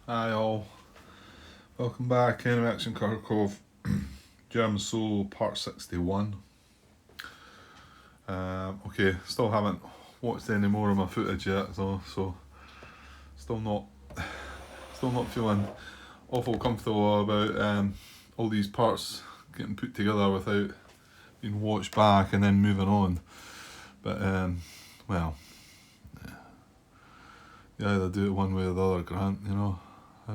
Hi all, welcome back. Enemy Action Kharkov, German Soul Part 61. Okay, still haven't watched any more of my footage yet, so still not, still not feeling awful comfortable about all these parts getting put together without being watched back and then moving on. But well, you either do it one way or the other, Grant. I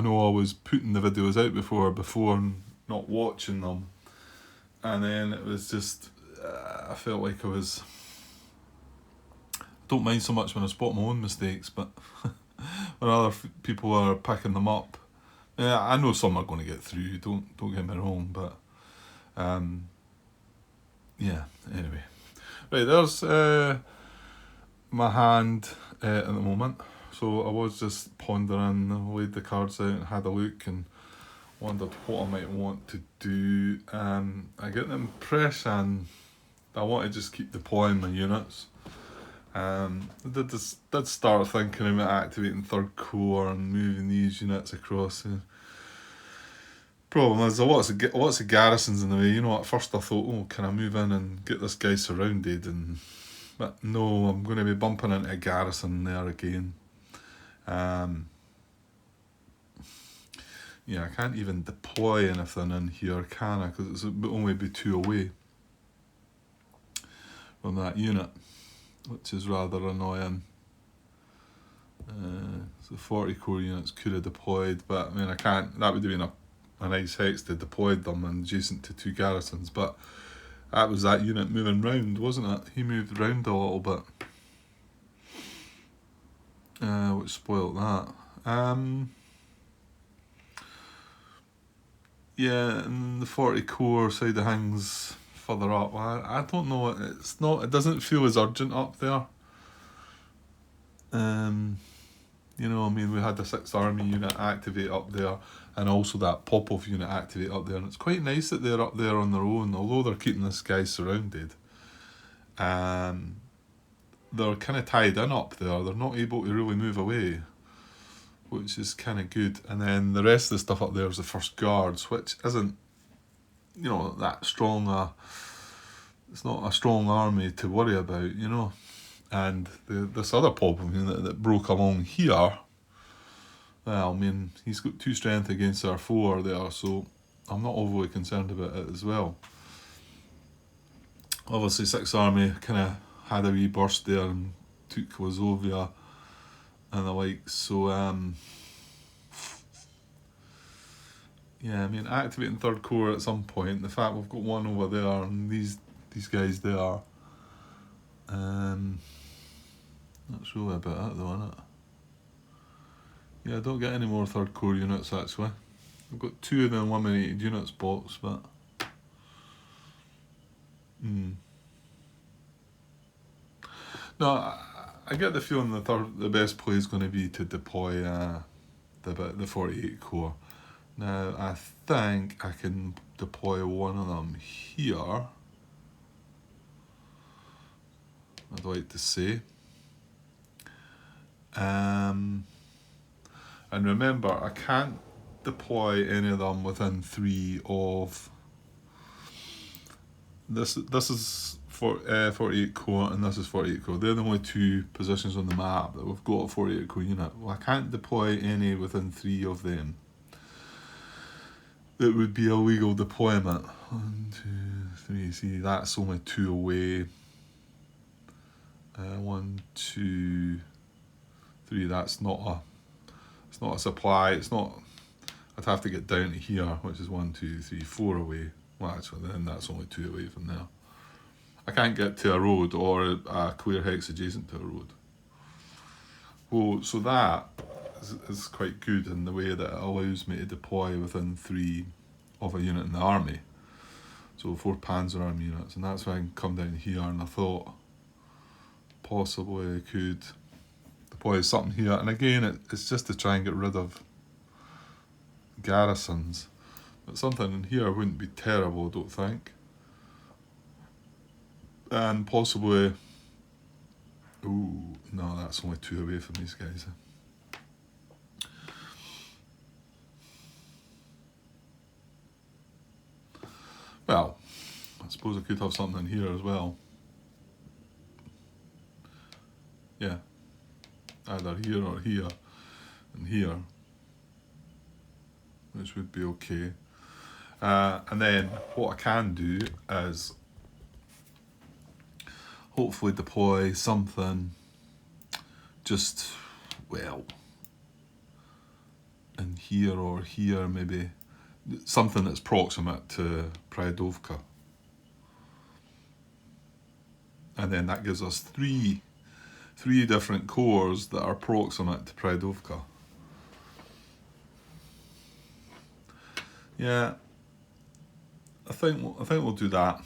know I was putting the videos out before not watching them, and then it was just I felt like don't mind so much when I spot my own mistakes, but when other people are picking them up, yeah, I know some are going to get through. Don't get me wrong, but um, yeah. Anyway, right, there's my hand at the moment. So I was just pondering, laid the cards out and had a look and wondered what I might want to do. I get the impression I want to just keep deploying my units. I did start thinking about activating third corps and moving these units across. Problem is, lots of garrisons in the way. At first I thought, oh, can I move in and get this guy surrounded? But no, I'm going to be bumping into a garrison there again. Yeah, I can't even deploy anything in here, can I? Because it would only be 2 away from that unit, which is rather annoying. So 40 core units could have deployed, but I mean, I can't. That would have been a nice hex to deploy them and adjacent to 2 garrisons, but that was that unit moving round, wasn't it? He moved round a little bit, which spoilt that. Yeah, and the 40 core side of things further up. I don't know. It's not. It doesn't feel as urgent up there. I mean, we had the 6th Army unit activate up there, and also that Popov unit activate up there, and it's quite nice that they're up there on their own, although they're keeping this guy surrounded. They're kind of tied in up there, they're not able to really move away, which is kind of good. And then the rest of the stuff up there is the 1st Guards, which isn't, that strong it's not a strong army to worry about. And this other Popov unit that broke along here, well, I mean, he's got 2 strength against our 4 there, so I'm not overly concerned about it as well. Obviously, 6th Army kind of had a wee burst there and took Klazovia and the like, so yeah, I mean, activating 3rd Corps at some point, the fact we've got one over there and these guys there, that's really about it though, isn't it? Yeah, I don't get any more 3rd Corps units actually. I've got 2 of the eliminated units box, but no, I get the feeling the best play is going to be to deploy the 48 Corps. Now I think I can deploy one of them here, I'd like to say. And remember, I can't deploy any of them within 3 of this. This is 48 core and this is 48 core. They're the only 2 positions on the map that we've got a 48 core unit. Well, I can't deploy any within 3 of them. It would be a legal deployment. 1, 2, 3. See, that's only 2 away. 1, 2, 3. It's not a supply. It's not. I'd have to get down to here, which is 1, 2, 3, 4 away. Well, actually, then that's only 2 away from there. I can't get to a road or a clear hex adjacent to a road. Well, so that is quite good in the way that it allows me to deploy within 3 of a unit in the army. So 4 Panzer Army units, and that's why I can come down here, and I thought possibly I could deploy something here. And again, it's just to try and get rid of garrisons. But something in here wouldn't be terrible, I don't think. And possibly... Ooh, no, that's only 2 away from these guys. suppose I could have something here as well. Yeah, either here or here and here, which would be okay. And then what I can do is hopefully deploy something just, well, in here or here, maybe something that's proximate to Pryadovka. And then that gives us three different cores that are proximate to Pryadovka. Yeah, I think we'll do that.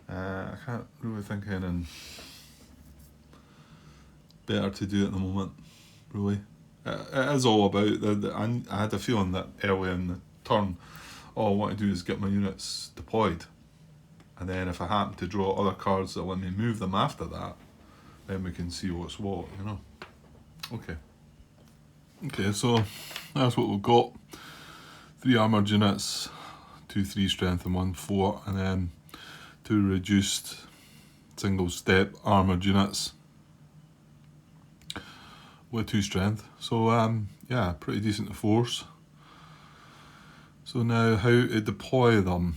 I can't really think of anything better to do at the moment, really. It is all about I had a feeling that early in the turn, all I want to do is get my units deployed, and then if I happen to draw other cards that let me move them after that, then we can see what's what, you know. Okay, so that's what we've got. 3 armoured units, 2 3 strength and 1 4, and then 2 reduced single step armoured units with 2 strength. So yeah, pretty decent force. So now how to deploy them.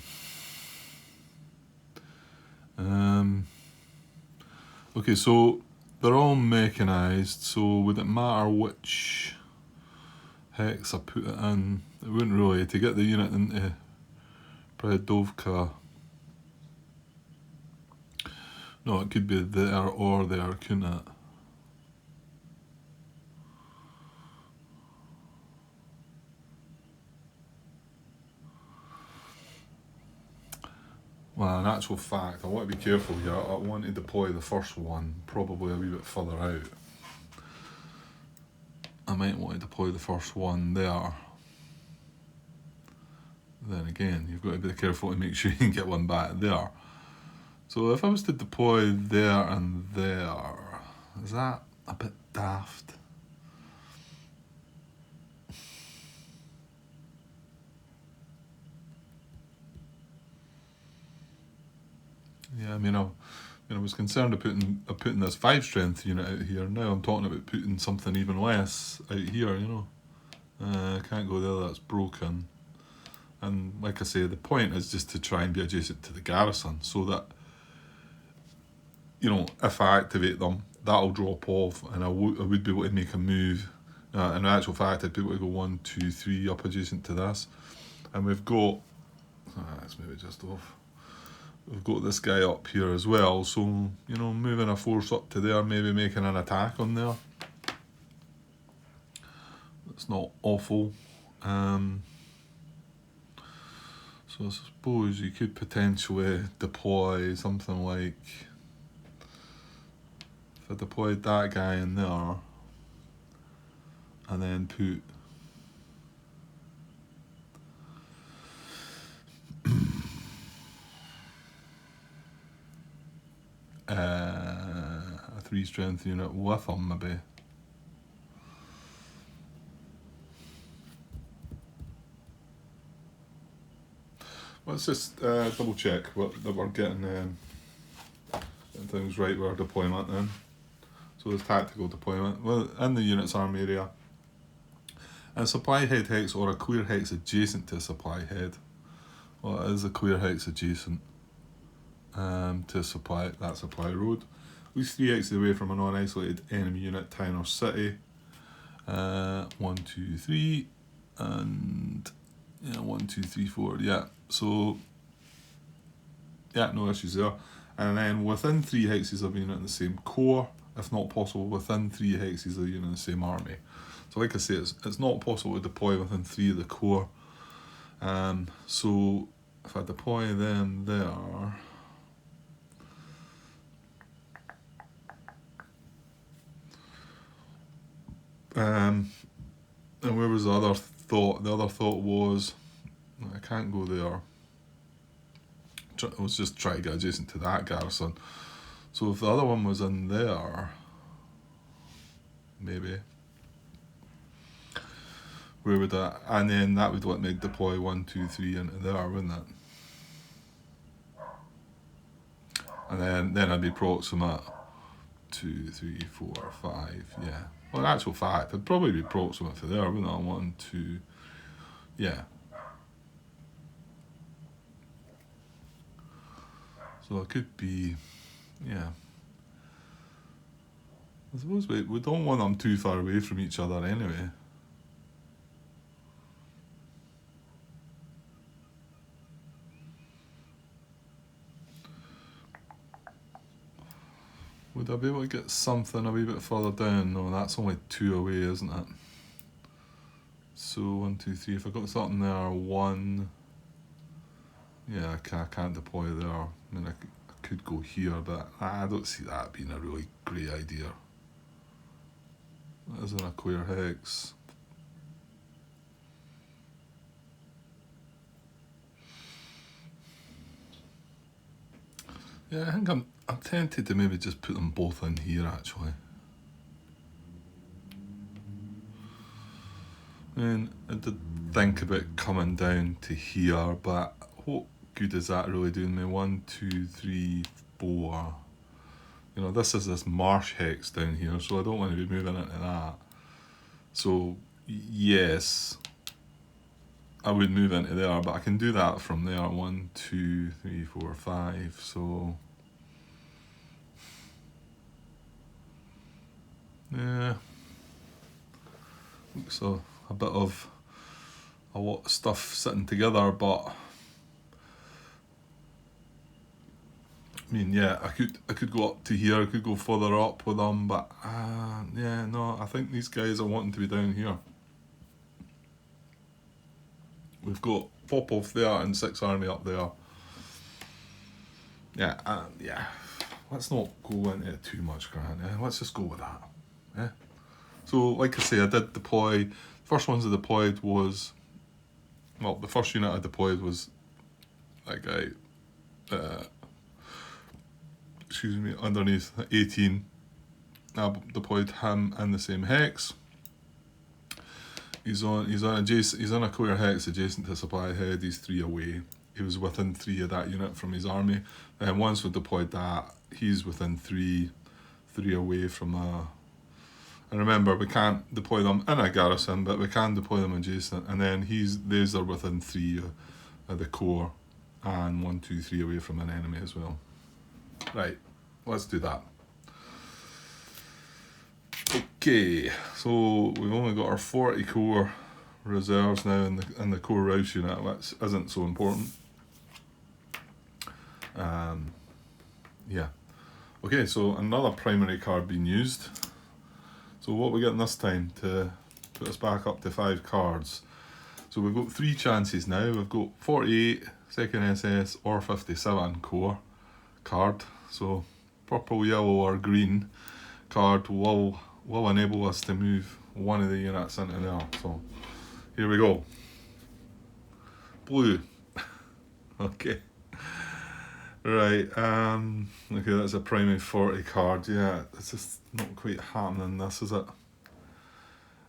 Okay, so they're all mechanised, so would it matter which hex I put it in? It wouldn't really, to get the unit into Pryadovka. No, it could be there or there, couldn't it? Well, in actual fact, I want to be careful here. I want to deploy the first one probably a wee bit further out. I might want to deploy the first one there. Then again, you've got to be careful to make sure you can get one back there. So if I was to deploy there and there, is that a bit daft? Yeah, I mean, I was concerned about putting this 5 strength unit out here. Now I'm talking about putting something even less out here, you know. I can't go there, that's broken. And like I say, the point is just to try and be adjacent to the garrison so that, you know, if I activate them, that'll drop off and I would be able to make a move. In actual fact, I'd be able to go 1, 2, 3 up adjacent to this. And we've got, that's maybe just off. We've got this guy up here as well, so, you know, moving a force up to there, maybe making an attack on there. It's not awful. So I suppose you could potentially deploy something like, if I deployed that guy in there, and then put a 3 strength unit with him, maybe. Let's just double check that we're getting things right with our deployment then. So there's tactical deployment. Well, in the unit's arm area, a supply head hex or a clear hex adjacent to a supply head. Well, it is a clear hex adjacent to that supply road. At least 3 hexes away from a non-isolated enemy unit, town or city. 1, 2, 3, and yeah, 1, 2, 3, 4. Yeah, so yeah, no issues there. And then within 3 hexes of a unit in the same core, if not possible, within 3 hexes of a unit in the same army. So like I say, it's not possible to deploy within 3 of the core. So if I deploy them there, and where was the other thought? The other thought was, I can't go there. I was just trying to get adjacent to that garrison. So if the other one was in there, maybe, where would that, and then that would let me deploy 1, 2, 3 into there, wouldn't it? And then I'd be proximate 2, 3, 4, 5, yeah. Well, in actual fact, I'd probably be proximate for there, wouldn't I? 1, 2, yeah. So it could be, yeah. I suppose we don't want them too far away from each other anyway. Would I be able to get something a wee bit further down? No, that's only 2 away, isn't it? So 1, 2, 3. If I got something there, 1. Yeah, I can't deploy there. I mean, I could go here, but I don't see that being a really great idea. That isn't a clear hex. Yeah, I think I'm tempted to maybe just put them both in here, actually. And I did think about coming down to here, but what good is that really doing me? 1, 2, 3, 4. You know, this is this marsh hex down here, so I don't want to be moving into that. So, yes, I would move into there, but I can do that from there. 1, 2, 3, 4, 5. So, yeah, looks a bit of a lot of stuff sitting together, but I mean, yeah, I could go up to here, I could go further up with them, but yeah, no, I think these guys are wanting to be down here. We've got Popov there and 6 Army up there. Yeah, yeah. Let's not go into it too much, Grant. Yeah? Let's just go with that. Yeah. So, like I say, I did deploy. First ones I deployed was, well, the first unit I deployed was that guy. Excuse me, underneath 18. I deployed him in the same hex. He's on a clear hex adjacent to supply head. He's 3 away. He was within 3 of that unit from his army. And once we deployed that, he's within 3 away from a. And remember, we can't deploy them in a garrison, but we can deploy them adjacent. And then these are within 3 of the core, and 1, 2, 3 away from an enemy as well. Right, let's do that. Okay, so we've only got our 40 core reserves now in the core Rouse unit, which isn't so important. Yeah. Okay, so another primary card being used. So what are we getting this time to put us back up to 5 cards? So we've got 3 chances now. We've got 48, 2nd SS, or 57 core card. So purple, yellow, or green card will enable us to move one of the units into there. So here we go. Blue. Okay. Right, okay, that's a primary 40 card. Yeah, it's just not quite happening, this, is it?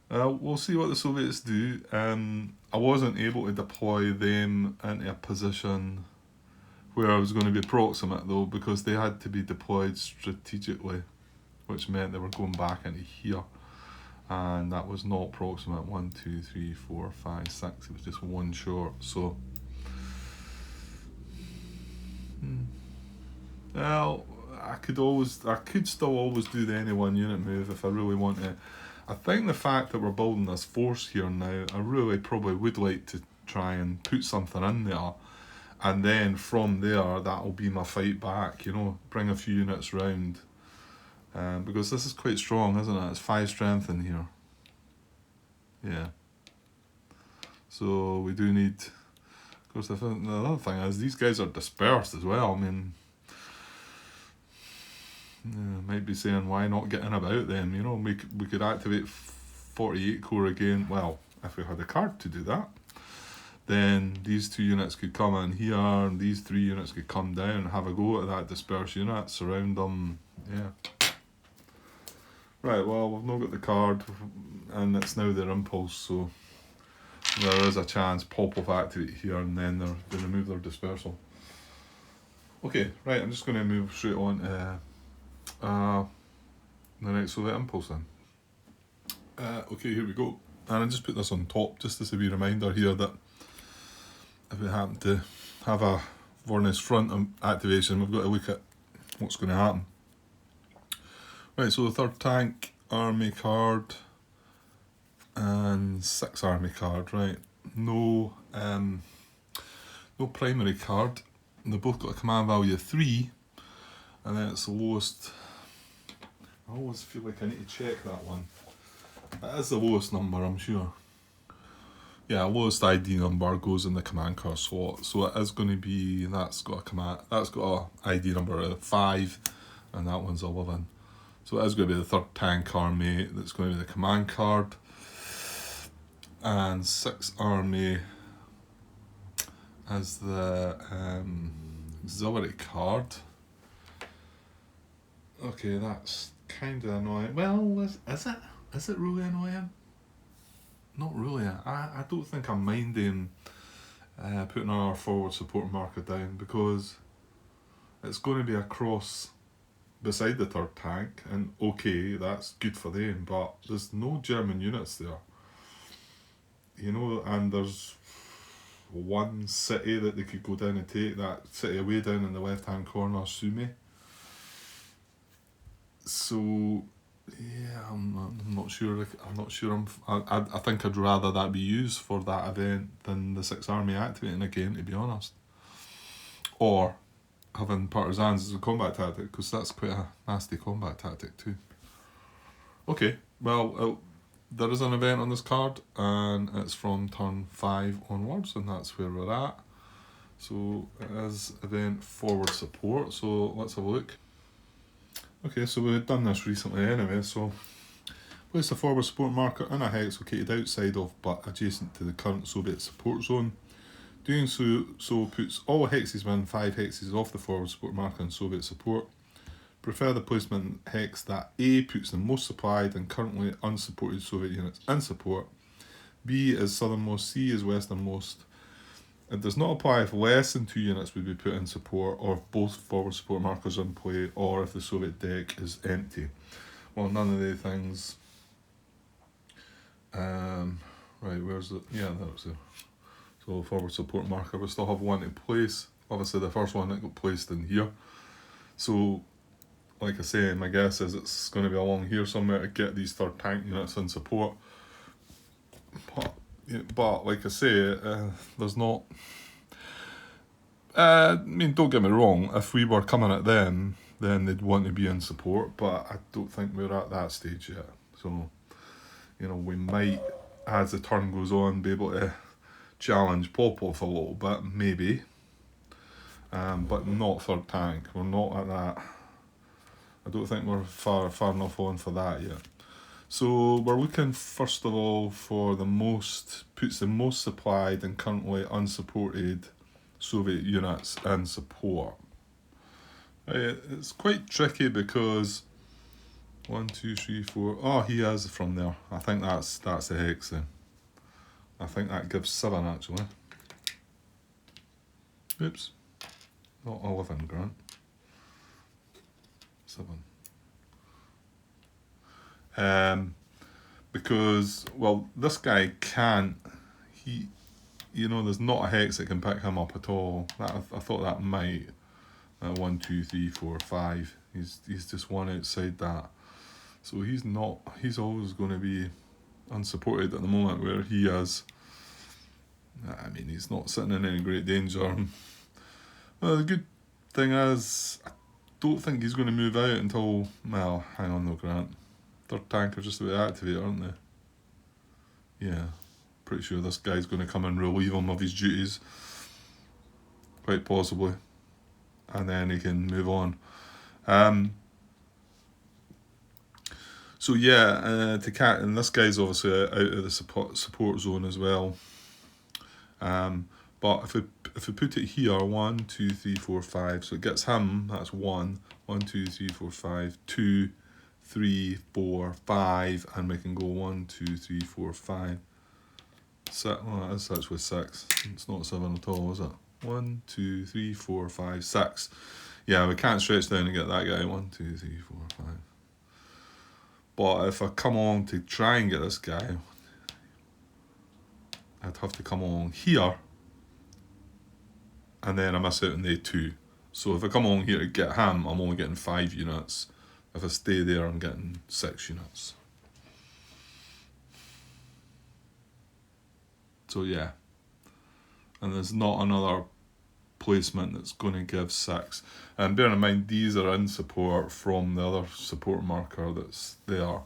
We'll see what the Soviets do. I wasn't able to deploy them into a position where I was going to be proximate, though, because they had to be deployed strategically, which meant they were going back into here. And that was not proximate. 1, 2, 3, 4, 5, 6. It was just 1 short, so... Well, I could still always do the any 1 unit move if I really want to. I think the fact that we're building this force here now, I really probably would like to try and put something in there, and then from there that'll be my fight back, you know, bring a few units round, because this is quite strong, isn't it? It's 5 strength in here. Yeah. So we do need, of course, the other thing is these guys are dispersed as well. I mean, might be saying, why not get in about them? You know, we could activate 48 core again. Well, if we had a card to do that, then these 2 units could come in here, and these 3 units could come down and have a go at that dispersed unit, surround them. Yeah. Right, well, we've not got the card, and it's now their impulse, so there is a chance Popov activate here, and then they remove their dispersal. Okay, right, I'm just going to move straight on to the next Soviet impulse then. Okay, here we go. And I just put this on top just as a wee reminder here that if we happen to have a Vornes front activation, we've got to look at what's going to happen. Right, so the 3rd Tank Army card and 6th Army card, right? No primary card. They've both got a command value of 3, and then it's the lowest. I always feel like I need to check that one. It is the lowest number, I'm sure. Yeah, lowest ID number goes in the command card slot. So it is going to be, that's got a ID number of 5, and that one's 11. So it is going to be the 3rd Tank Army that's going to be the command card. And 6th Army as the auxiliary card. Okay, that's kind of annoying. Well, is it? Is it really annoying? Not really. I don't think I'm minding putting our forward support marker down, because it's going to be a cross beside the 3rd Tank, and okay, that's good for them, but there's no German units there. You know, and there's one city that they could go down and take, that city away down in the left hand corner, Sumy. So yeah, I'm not sure. I think I'd rather that be used for that event than the 6th Army activating again, to be honest. Or having partisans as a combat tactic, because that's quite a nasty combat tactic too. Okay, well, there is an event on this card, and it's from turn 5 onwards, and that's where we're at. So it is event forward support, so let's have a look. Okay, so we've done this recently anyway, so place a forward support marker in a hex located outside of but adjacent to the current Soviet support zone. Doing so puts all hexes within 5 hexes off the forward support marker in Soviet support. Prefer the placement hex that A puts the most supplied and currently unsupported Soviet units in support, B is southernmost, C is westernmost. It does not apply if less than 2 units would be put in support, or if both forward support markers are in play, or if the Soviet deck is empty. Well, none of the things. Right, where's it? Yeah, that was there. So forward support marker, we still have one in place. Obviously the first one that got placed in here. So, like I say, my guess is it's going to be along here somewhere to get these 3rd Tank units in support. But like I say, there's not... I mean, don't get me wrong, if we were coming at them, then they'd want to be in support, but I don't think we're at that stage yet. So, you know, we might, as the turn goes on, be able to challenge Popov a little bit, maybe. But not 3rd Tank. We're not at that. I don't think we're far enough on for that yet. So we're looking first of all for puts the most supplied and currently unsupported Soviet units in support. It's quite tricky because 1, 2, 3, 4. Oh, he has from there. I think that's the hex then. I think that gives 7 actually. Oops, not 11, Grant. 7. Because, well, this guy can't, there's not a hex that can pick him up at all. I thought that might. 1, 2, 3, 4, 5. He's just one outside that. So he's always going to be unsupported at the moment, where he is. I mean, he's not sitting in any great danger. Well, the good thing is, I don't think he's going to move out until, well, hang on though, Grant. 3rd Tank are just about to activate, aren't they? Yeah, pretty sure this guy's going to come and relieve him of his duties. Quite possibly. And then he can move on. So yeah, and this guy's obviously out of the support zone as well. But if we put it here, 1, 2, 3, 4, 5, so it gets him, that's 1, 1, 2, 3, 4, 5, 2, 3, 4, 5, and we can go 1, 2, 3, 4, 5. 6, well, that is actually 6. It's not 7 at all, is it? 1, 2, 3, 4, 5, 6. Yeah, we can't stretch down and get that guy. 1, 2, 3, 4, 5. But if I come along to try and get this guy, I'd have to come along here, and then I miss out on the 2. So if I come along here to get him, I'm only getting 5 units. If I stay there, I'm getting 6 units. So yeah. And there's not another placement that's going to give 6. And bearing in mind, these are in support from the other support marker that's there.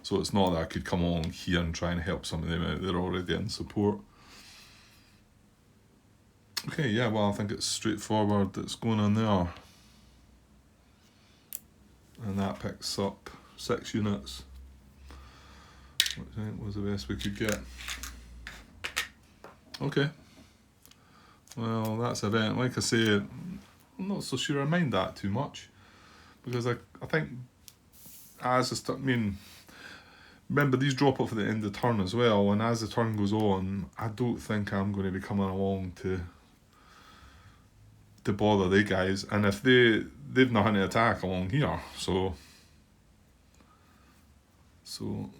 So it's not that I could come along here and try and help some of them out. They're already in support. Okay, yeah, well, I think it's straightforward that's going on there. And that picks up 6 units, which I think was the best we could get. Okay. Well, that's event. Like I say, I'm not so sure I mind that too much. Because I think as I start, remember these drop off at the end of the turn as well, and as the turn goes on, I don't think I'm going to be coming along to bother they guys, and if they've nothing to attack along here, so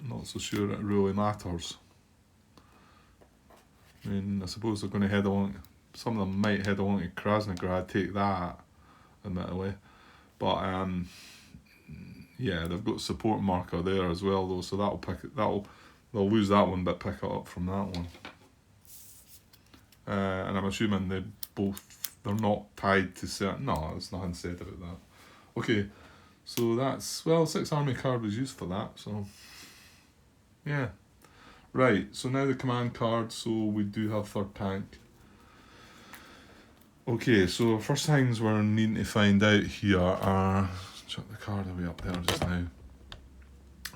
not so sure it really matters. I suppose they're going to head along, some of them might head along to Krasnograd, take that, admittedly, but yeah, they've got support marker there as well though, so they'll lose that one but pick it up from that one. And I'm assuming they're not tied to certain. No, there's nothing said about that. Okay, so that's 6 army card was used for that. So yeah, right. So now the command card. So we do have 3rd tank. Okay, so first things we're needing to find out here are, chuck the card away up there just now,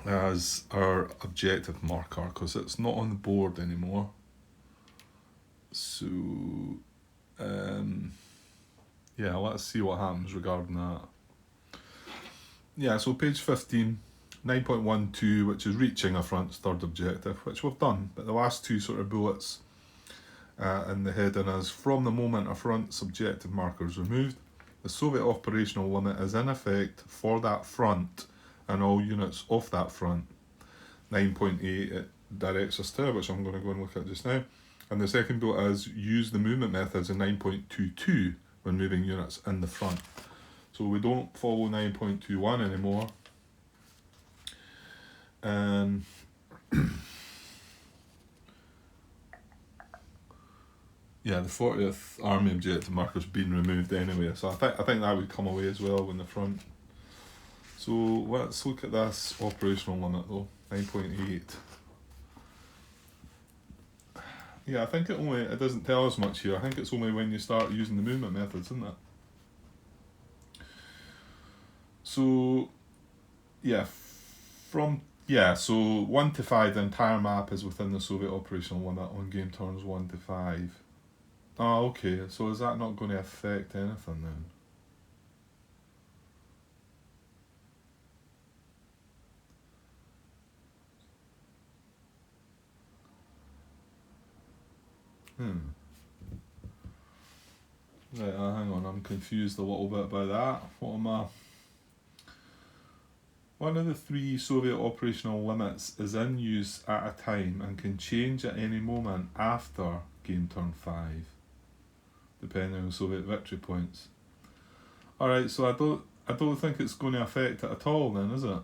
as our objective marker, because it's not on the board anymore. So yeah, let's see what happens regarding that. Yeah, so page 15, 9.12, which is reaching a front's 3rd objective, which we've done, but the last 2 sort of bullets in the heading is, from the moment a front's objective marker is removed, the Soviet operational limit is in effect for that front and all units off that front. 9.8 it directs us to, which I'm going to go and look at just now. And the second bit is, use the movement methods in 9.22 when moving units in the front. So we don't follow 9.21 anymore. And yeah, the 40th Army objective marker's been removed anyway, so I think that would come away as well in the front. So let's look at this operational limit though, 9.8. Yeah, I think it doesn't tell us much here. I think it's only when you start using the movement methods, isn't it? So yeah, so 1 to 5, the entire map is within the Soviet operational limit on game turns 1 to 5. Oh, okay, so is that not going to affect anything then? Right, hang on, I'm confused a little bit by that. What am I? One of the 3 Soviet operational limits is in use at a time and can change at any moment after game turn 5, depending on Soviet victory points. Alright, so I don't think it's going to affect it at all then, is it?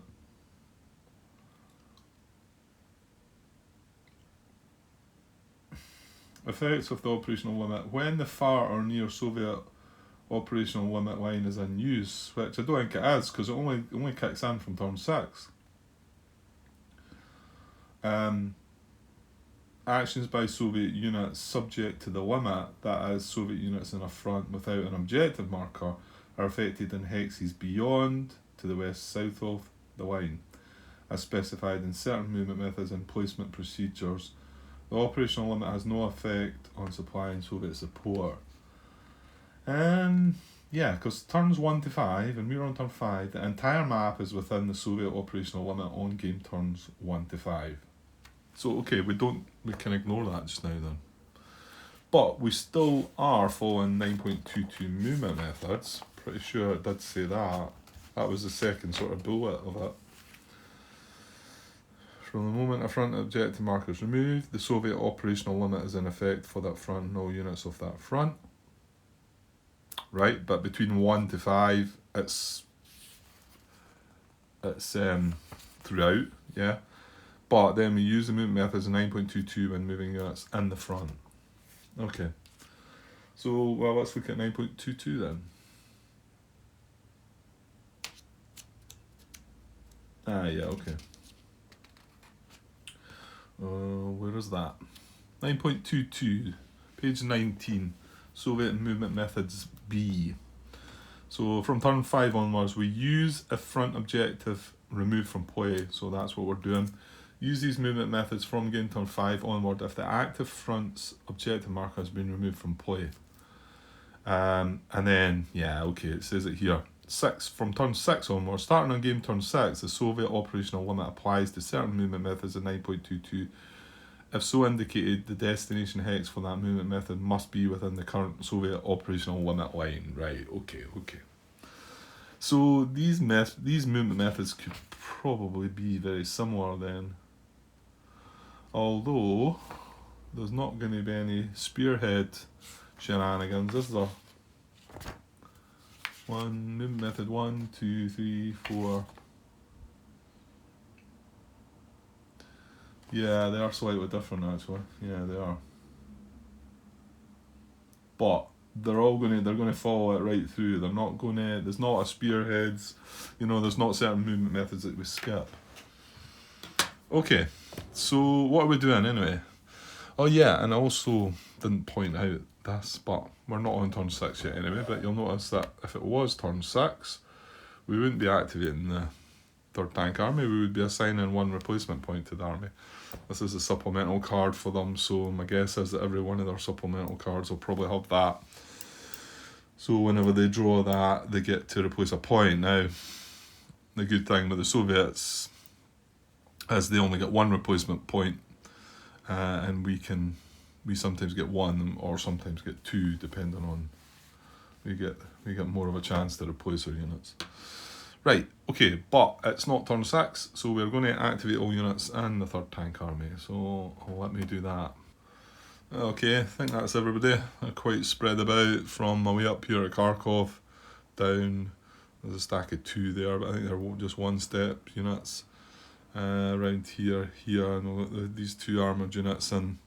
Effects of the operational limit. When the far or near Soviet operational limit line is in use, which I don't think it is, because it only kicks in from turn 6. Actions by Soviet units subject to the limit, that is, Soviet units in a front without an objective marker, are affected in hexes beyond, to the west-south of, the line, as specified in certain movement methods and placement procedures. The operational limit has no effect on supplying Soviet support. Yeah, because turns 1 to 5, and we're on turn 5, the entire map is within the Soviet operational limit on game turns 1 to 5. So okay, we can ignore that just now then. But we still are following 9.22 movement methods. Pretty sure it did say that. That was the second sort of bullet of it. From the moment a front objective marker is removed, the Soviet operational limit is in effect for that front and all units of that front. Right, but between 1 to 5, it's throughout, yeah. But then we use the movement methods in 9.22 when moving units in the front. Okay. So, well, let's look at 9.22 then. Yeah, okay. Where is that? 9.22, page 19, Soviet movement methods B. So from turn 5 onwards, we use a front objective removed from play, so that's what we're doing. Use these movement methods from game turn 5 onward if the active front's objective marker has been removed from play. And then, yeah, okay, it says it here. From turn 6 onwards, starting on game turn 6, the Soviet operational limit applies to certain movement methods in 9.22. If so indicated, the destination hex for that movement method must be within the current Soviet operational limit line. Right, okay. So these movement methods could probably be very similar then. Although, there's not going to be any spearhead shenanigans, is there? Movement method 1, 2, 3, 4. Yeah, they are slightly different actually. Yeah, they are. But they're going to follow it right through. They're not going to. There's not a spearheads. There's not certain movement methods that we skip. Okay, so what are we doing anyway? Oh yeah, and I also didn't point out this, but we're not on turn 6 yet anyway. But you'll notice that if it was turn 6, we wouldn't be activating the 3rd Tank Army. We would be assigning 1 replacement point to the army. This is a supplemental card for them, so my guess is that every one of their supplemental cards will probably have that. So whenever they draw that, they get to replace a point. Now, the good thing with the Soviets is they only get 1 replacement point, and we sometimes get 1 or sometimes get 2, depending on we get more of a chance to replace our units. Right, okay, but it's not turn 6, so we're going to activate all units in the 3rd Tank Army, so let me do that. Okay, I think that's everybody. They're quite spread about from my way up here at Kharkov down. There's a stack of 2 there, but I think they're just 1-step units. Around here, and these 2 armoured units, and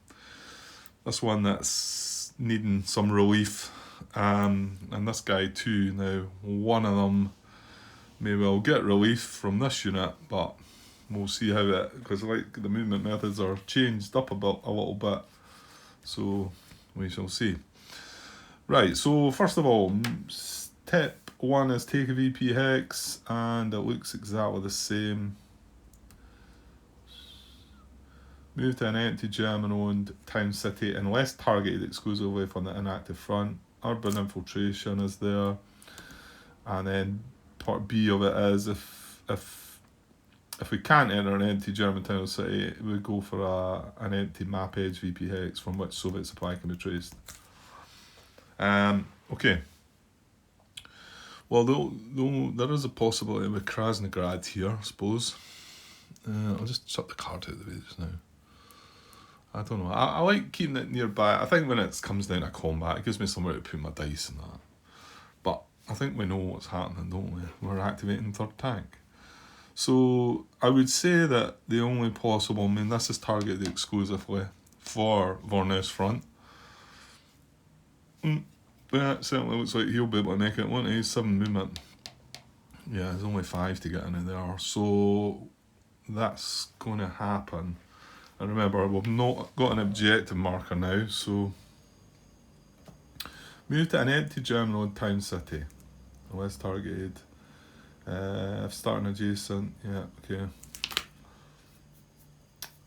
this one that's needing some relief, and this guy too. Now, one of them may well get relief from this unit, but we'll see how because the movement methods are changed up a little bit, so we shall see. Right, so first of all, step 1 is take a VP hex, and it looks exactly the same. Move to an empty German-owned town city unless targeted exclusively from the inactive front. Urban infiltration is there, and then part B of it is if we can't enter an empty German town or city, we go for an empty map edge VP hex from which Soviet supply can be traced. Okay. Well, though there is a possibility with Krasnograd here, I suppose. I'll just shut the card out of the way just now. I don't know. I like keeping it nearby. I think when it comes down to combat, it gives me somewhere to put my dice and that. But I think we know what's happening, don't we? We're activating 3rd tank. So I would say that the only possible, this is targeted exclusively for Vornes front. But it certainly looks like he'll be able to make it, won't he? 7 movement. Yeah, there's only 5 to get in there. So that's going to happen. And remember, we've not got an objective marker now, so move to an empty German-owned town city. Unless targeted. If starting adjacent, yeah, okay.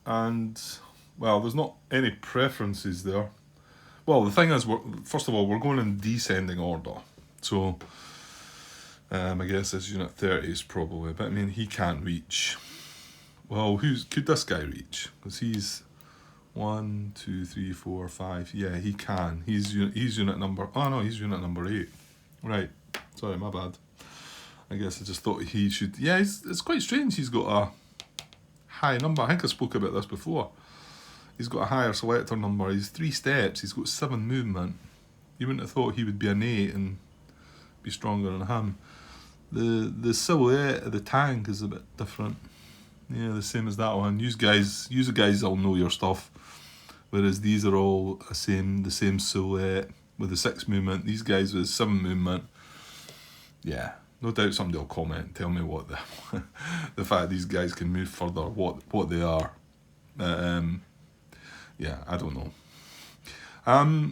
And, well, there's not any preferences there. Well, the thing is, first of all, we're going in descending order. So, I guess this unit 30 is probably, but he can't reach. Well, could this guy reach? Because he's 1, 2, 3, 4, 5. Yeah, he can. He's unit number... Oh, no, he's unit number 8. Right. Sorry, my bad. I guess I just thought he should... Yeah, it's quite strange he's got a high number. I think I spoke about this before. He's got a higher selector number. He's 3 steps. He's got 7 movement. You wouldn't have thought he would be an 8 and be stronger than him. The silhouette of the tank is a bit different. Yeah, the same as that one. You guys all know your stuff. Whereas these are all the same silhouette with the 6 movement. These guys with 7 movement. Yeah, no doubt somebody will comment and tell me what the fact these guys can move further, what they are. Yeah, I don't know.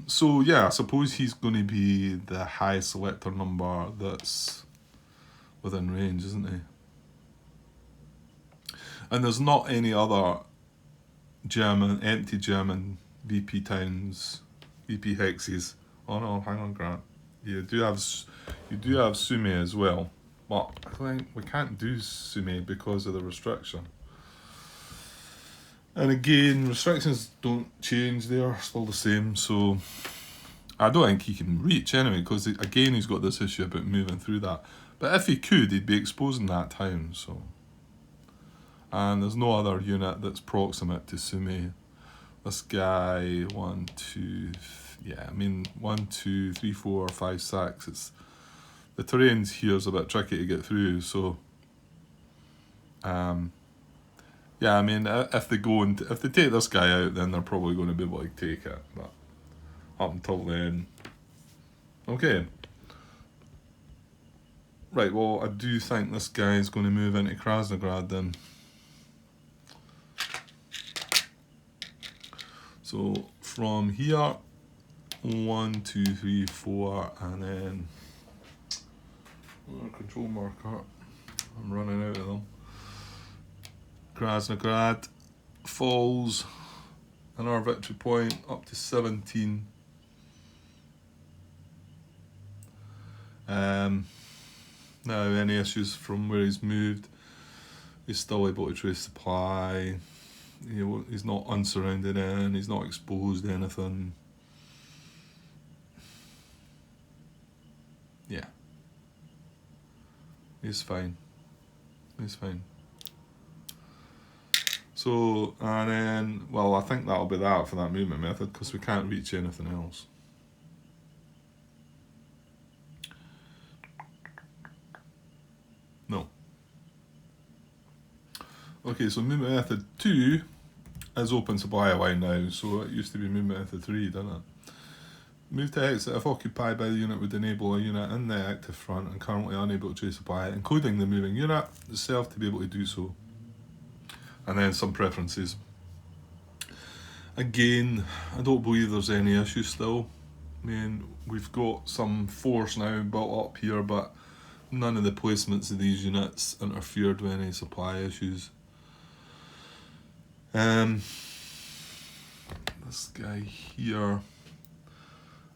So yeah, I suppose he's going to be the highest selector number that's within range, isn't he? And there's not any other empty German VP towns, VP hexes. Oh no, hang on, Grant. You do have Sume as well, but I think we can't do Sume because of the restriction. And again, restrictions don't change; they're still the same. So I don't think he can reach anyway, because again he's got this issue about moving through that. But if he could, he'd be exposing that town. So. And there's no other unit that's proximate to Sume. This guy, 1, 2, 3, 4, 5, 6. The terrain's here is a bit tricky to get through, so yeah, I mean, if they take this guy out, then they're probably going to be able to take it. But up until then, okay. Right, well, I do think this guy is going to move into Krasnograd then. So from here, 1, 2, 3, 4, and then control marker. I'm running out of them. Krasnograd falls, and our victory point up to 17. Now, any issues from where he's moved, he's still able to trace supply. He's not unsurrounded in, he's not exposed to anything. Yeah. He's fine. So, and then, well, I think that'll be that for that movement method, because we can't reach anything else. No. Okay, so movement method 2 is open supply away now, so it used to be movement method 3, didn't it? Move to exit if occupied by the unit would enable a unit in the active front and currently unable to trace supply, including the moving unit itself, to be able to do so. And then some preferences. Again, I don't believe there's any issue still. I mean, we've got some force now built up here, but none of the placements of these units interfered with any supply issues. This guy here,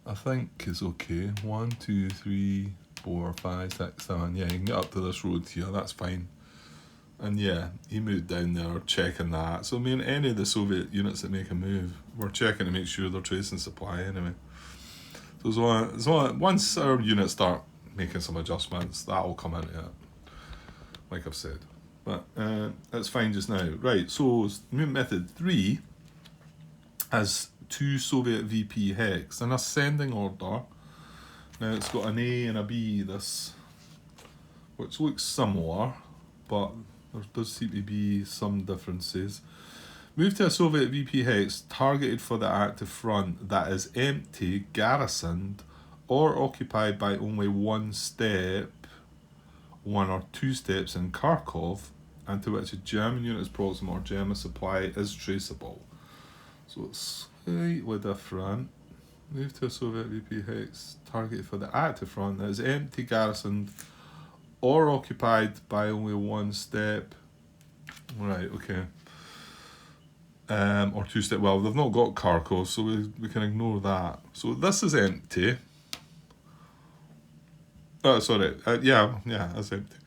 I think is okay. 1, 2, 3, 4, 5, 6, 7. Yeah, you can get up to this road here, that's fine. And yeah, he moved down there, checking that. So I mean, any of the Soviet units that make a move, we're checking to make sure they're tracing supply anyway. So once our units start making some adjustments, that'll come into it, like I've said. But that's fine just now. Right, so movement method 3 has 2 Soviet VP hex in ascending order. Now it's got an A and a B, this, which looks similar, but there does seem to be some differences. Move to a Soviet VP hex targeted for the active front that is empty, garrisoned, or occupied by only 1 step, 1 or 2 steps in Kharkov, and to which a German unit is proximate or German supply is traceable. So it's slightly different. Move to a Soviet VP hex targeted for the active front that is empty, garrisoned, or occupied by only 1 step. Right, okay. Or 2 step. Well, they've not got Kharkov, so we can ignore that. So this is empty. Oh, sorry. Yeah, that's empty.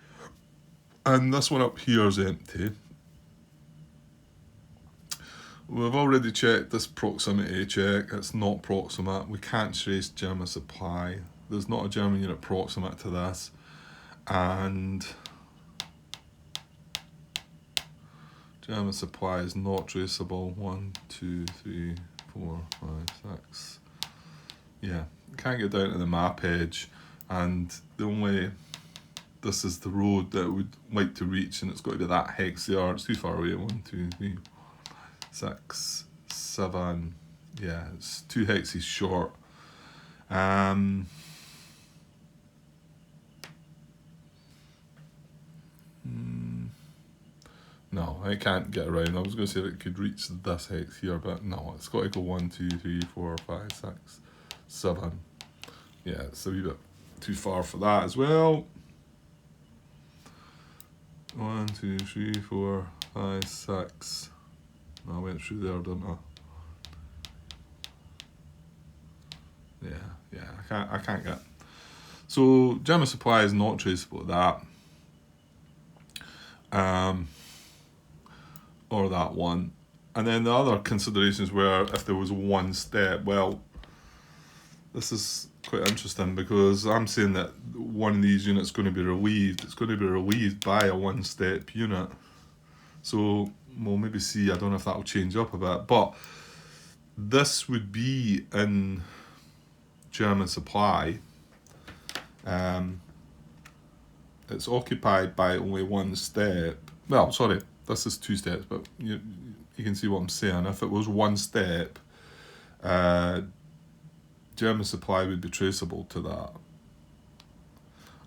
And this one up here is empty. We've already checked this proximity check. It's not proximate. We can't trace German supply. There's not a German unit proximate to this. And German supply is not traceable. 1, 2, 3, 4, 5, 6. Yeah, can't get down to the map edge. And the only... This is the road that we'd like to reach, and it's got to be that hex there. It's too far away. 1, 2, 3, 6, 7. Yeah, it's 2 hexes short. No, I can't get around. I was going to say that it could reach this hex here, but no, it's got to go 1, 2, 3, 4, 5, 6, 7. Yeah, it's a wee bit too far for that as well. 1, 2, 3, 4, 5, 6. No, I went through there, didn't I? Yeah, I can't get. So German supply is not traceable to that. Or that one. And then the other considerations were if there was one step. Well, this is quite interesting because I'm saying that one of these units is going to be relieved. It's going to be relieved by a one-step unit. So we'll maybe see. I don't know if that will change up a bit. But this would be in German supply. It's occupied by only one step. Well, sorry. This is 2 steps, but you can see what I'm saying. If it was 1 step, German supply would be traceable to that.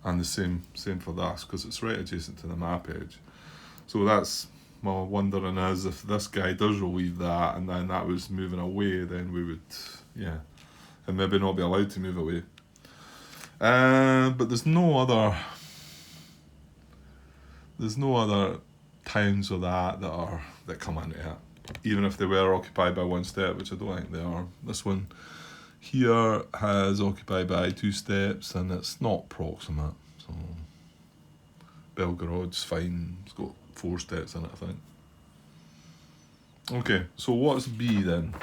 And the same for this, because it's right adjacent to the map edge. So that's my wondering is if this guy does relieve that, and then that was moving away, then we would, and maybe not be allowed to move away. But there's no other towns of that come into it, even if they were occupied by 1 step, which I don't think they are. This one here has occupied by 2 steps, and it's not proximate. So Belgorod's fine. It's got 4 steps in it, I think. Okay, so what's B then?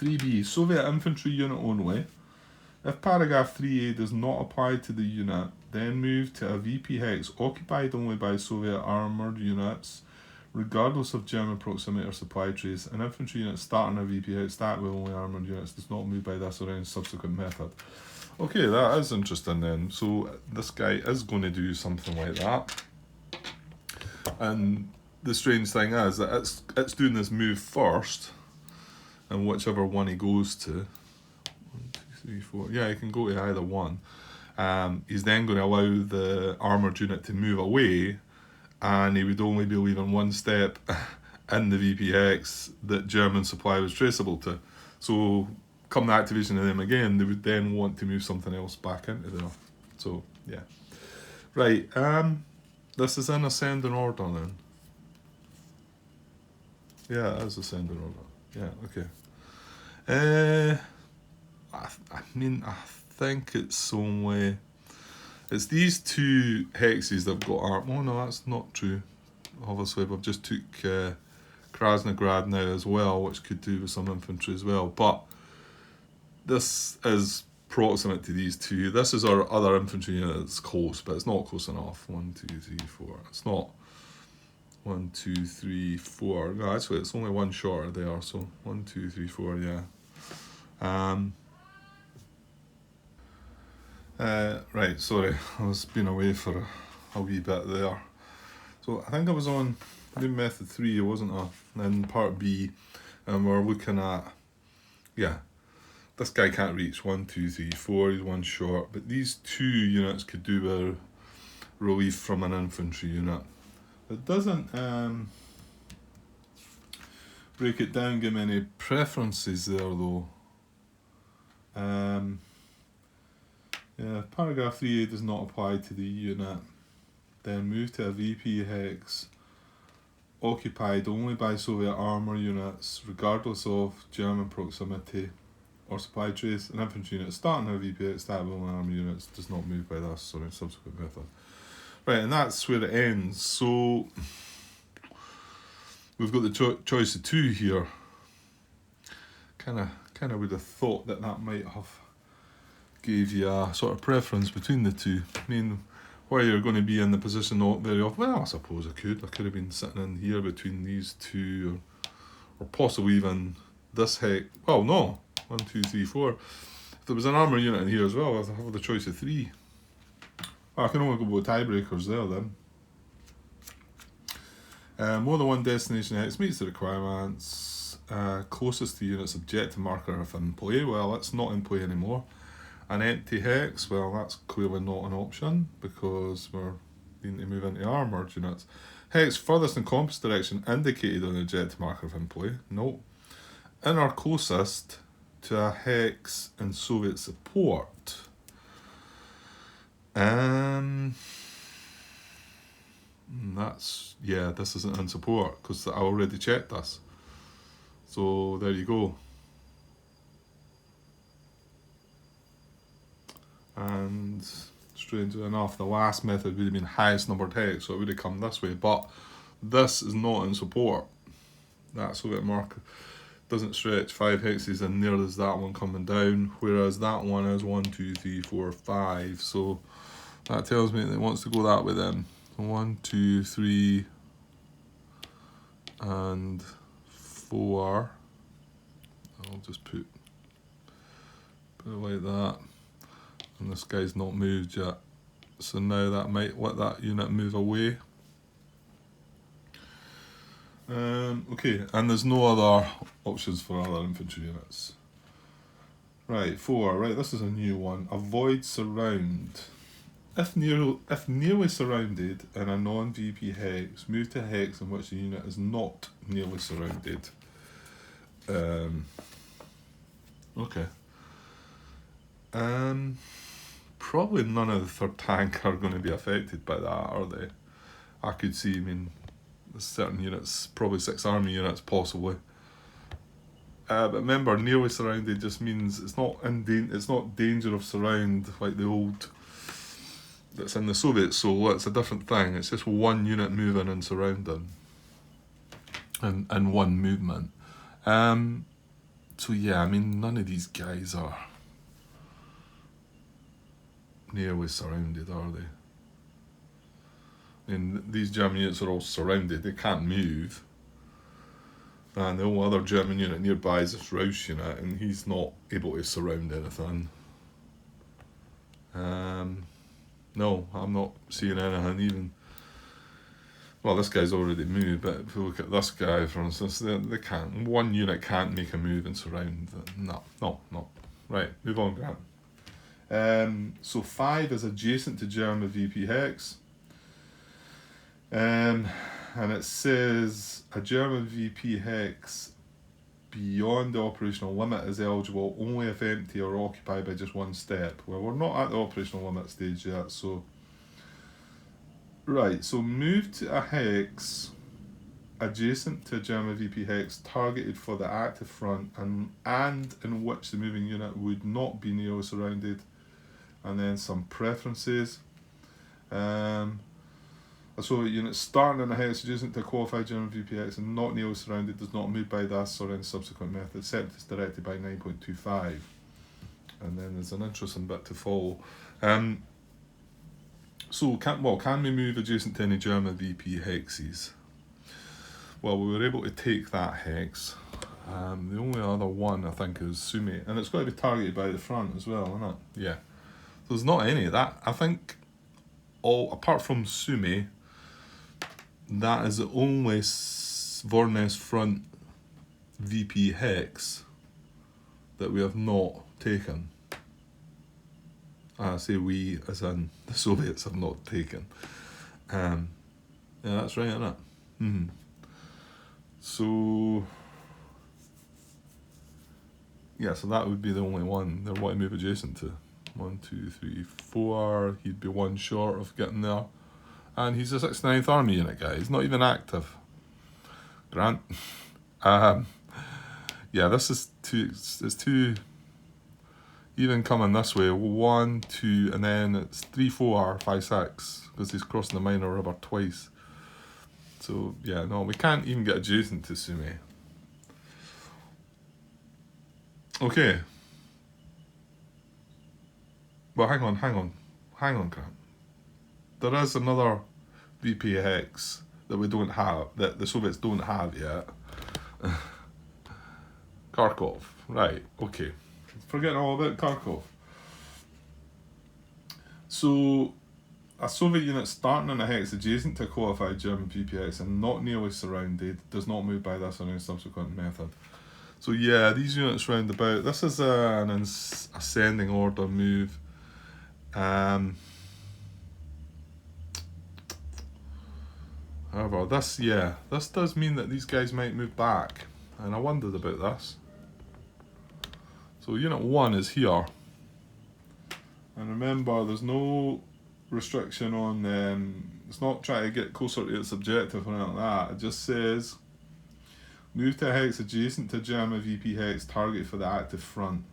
3B, Soviet infantry unit only. If paragraph 3A does not apply to the unit, then move to a VP hex occupied only by Soviet armoured units, regardless of German proximity or supply trace. An infantry unit starting a VP hex start with only armoured units does not move by this or any subsequent method. Okay, that is interesting then. So this guy is going to do something like that. And the strange thing is that it's doing this move first, and whichever one he goes to. 1, 2, 3, 4. Yeah, he can go to either one. He's then going to allow the armoured unit to move away, and he would only be leaving 1 step in the VPX that German supply was traceable to. So come the activation of them again, they would then want to move something else back into there. So yeah. Right, this is in ascending order then. Yeah, it is ascending order. Yeah, okay. I think it's only... It's these 2 hexes that have got arm. Oh no, that's not true. Obviously, we've just took Krasnograd now as well, which could do with some infantry as well. But this is proximate to these 2. This is our other infantry unit that's close, but it's not close enough. 1, 2, 3, 4. It's not 1, 2, 3, 4. No, actually, it's only 1 shorter there. So 1, 2, 3, 4. Yeah. Right, sorry, I was been away for a wee bit there. So I think I was on doing method 3, wasn't I? In part B, and we're looking at, this guy can't reach 1, 2, 3, 4, he's 1 short, but these 2 units could do with relief from an infantry unit. It doesn't break it down, give me any preferences there though. Yeah, paragraph 3A does not apply to the unit. Then move to a VP hex occupied only by Soviet armour units, regardless of German proximity or supply trace. An infantry unit starting a VP hex start with only armour units does not move by this or any subsequent method. Right, and that's where it ends. So we've got the choice of 2 here. kind of would have thought that might have gave you a sort of preference between the two. I mean, where you're going to be in the position not very often. Well, I suppose I could have been sitting in here between these two, or possibly even this hex. Well, no, 1, 2, 3, 4. If there was an armour unit in here as well, I'd have the choice of 3. Well, I can only go with tiebreakers there then. More than one destination hex meets the requirements. Closest to unit's objective marker if in play. Well, it's not in play anymore. An empty hex, well, that's clearly not an option because we're needing to move into armoured units. Hex furthest in compass direction indicated on the objective marker if in play. Nope. Inner closest to a hex in Soviet support. This isn't in support because I already checked this. So there you go. And strangely enough, the last method would have been highest numbered hex, so it would have come this way. But this is not in support. That Soviet marker doesn't stretch 5 hexes, and there is that one coming down, whereas that one is 1, 2, 3, 4, 5. So that tells me that it wants to go that way then. 1, 2, 3, and 4. I'll just put it like that. And this guy's not moved yet. So now that might let that unit move away. Okay, and there's no other options for other infantry units. Right, 4. Right, this is a new one. Avoid surround. If nearly surrounded in a non-VP hex, move to a hex in which the unit is not nearly surrounded. Okay. Probably none of the third tank are going to be affected by that, are they? I could see, I mean, there's certain units, probably 6 army units possibly. But remember, nearly surrounded just means it's not danger of surround like the old that's in the Soviet Soul. It's a different thing. It's just one unit moving and surrounding, and one movement. So yeah, I mean, none of these guys are nearly surrounded, are they? I mean, these German units are all surrounded. They can't move. And the only other German unit nearby is this Rausch unit, and he's not able to surround anything. No, I'm not seeing anything even. Well, this guy's already moved, but if you look at this guy, for instance, they can't. One unit can't make a move and surround. No. Right, move on, Grant. So 5 is adjacent to German VP hex. And it says a German VP hex beyond the operational limit is eligible only if empty or occupied by just one step. Well, we're not at the operational limit stage yet, so... Right, so move to a hex adjacent to a German VP hex targeted for the active front and in which the moving unit would not be nearly surrounded, and then some preferences. So units starting in a hex adjacent to a qualified German VP hex and not nearly surrounded does not move by this or any subsequent method except it's directed by 9.25. And then there's an interesting bit to follow. So can we move adjacent to any German VP hexes? Well, we were able to take that hex. The only other one I think is Sumi, and it's got to be targeted by the front as well, isn't it? Yeah. There's not any of that. I think all apart from Sumi, that is the only Vornes front VP hex that we have not taken. I say we, as in the Soviets have not taken. Yeah, that's right, isn't it? Mm-hmm. So, yeah, so that would be the only one they want to move adjacent to. 1, 2, 3, 4. He'd be one short of getting there. And he's a 69th Army unit guy. He's not even active. Grant. Yeah, this is it's two even coming this way. 1, 2, and then it's 3, 4, 5, 6. Because he's crossing the minor river twice. So, yeah, no, we can't even get adjacent to Sumi. Okay. Well, hang on, Grant. There is another VP hex that we don't have, that the Soviets don't have yet. Kharkov. Right, okay. Forgetting all about Kharkov. So, a Soviet unit starting in a hex adjacent to a qualified German VPX and not nearly surrounded does not move by this or any subsequent method. So yeah, these units round about, this is an ascending order move. However, this does mean that these guys might move back, and I wondered about this. So unit 1 is here, and remember there's no restriction on it's not trying to get closer to its objective or anything like that. It just says move to a hex adjacent to German VP hex target for the active front,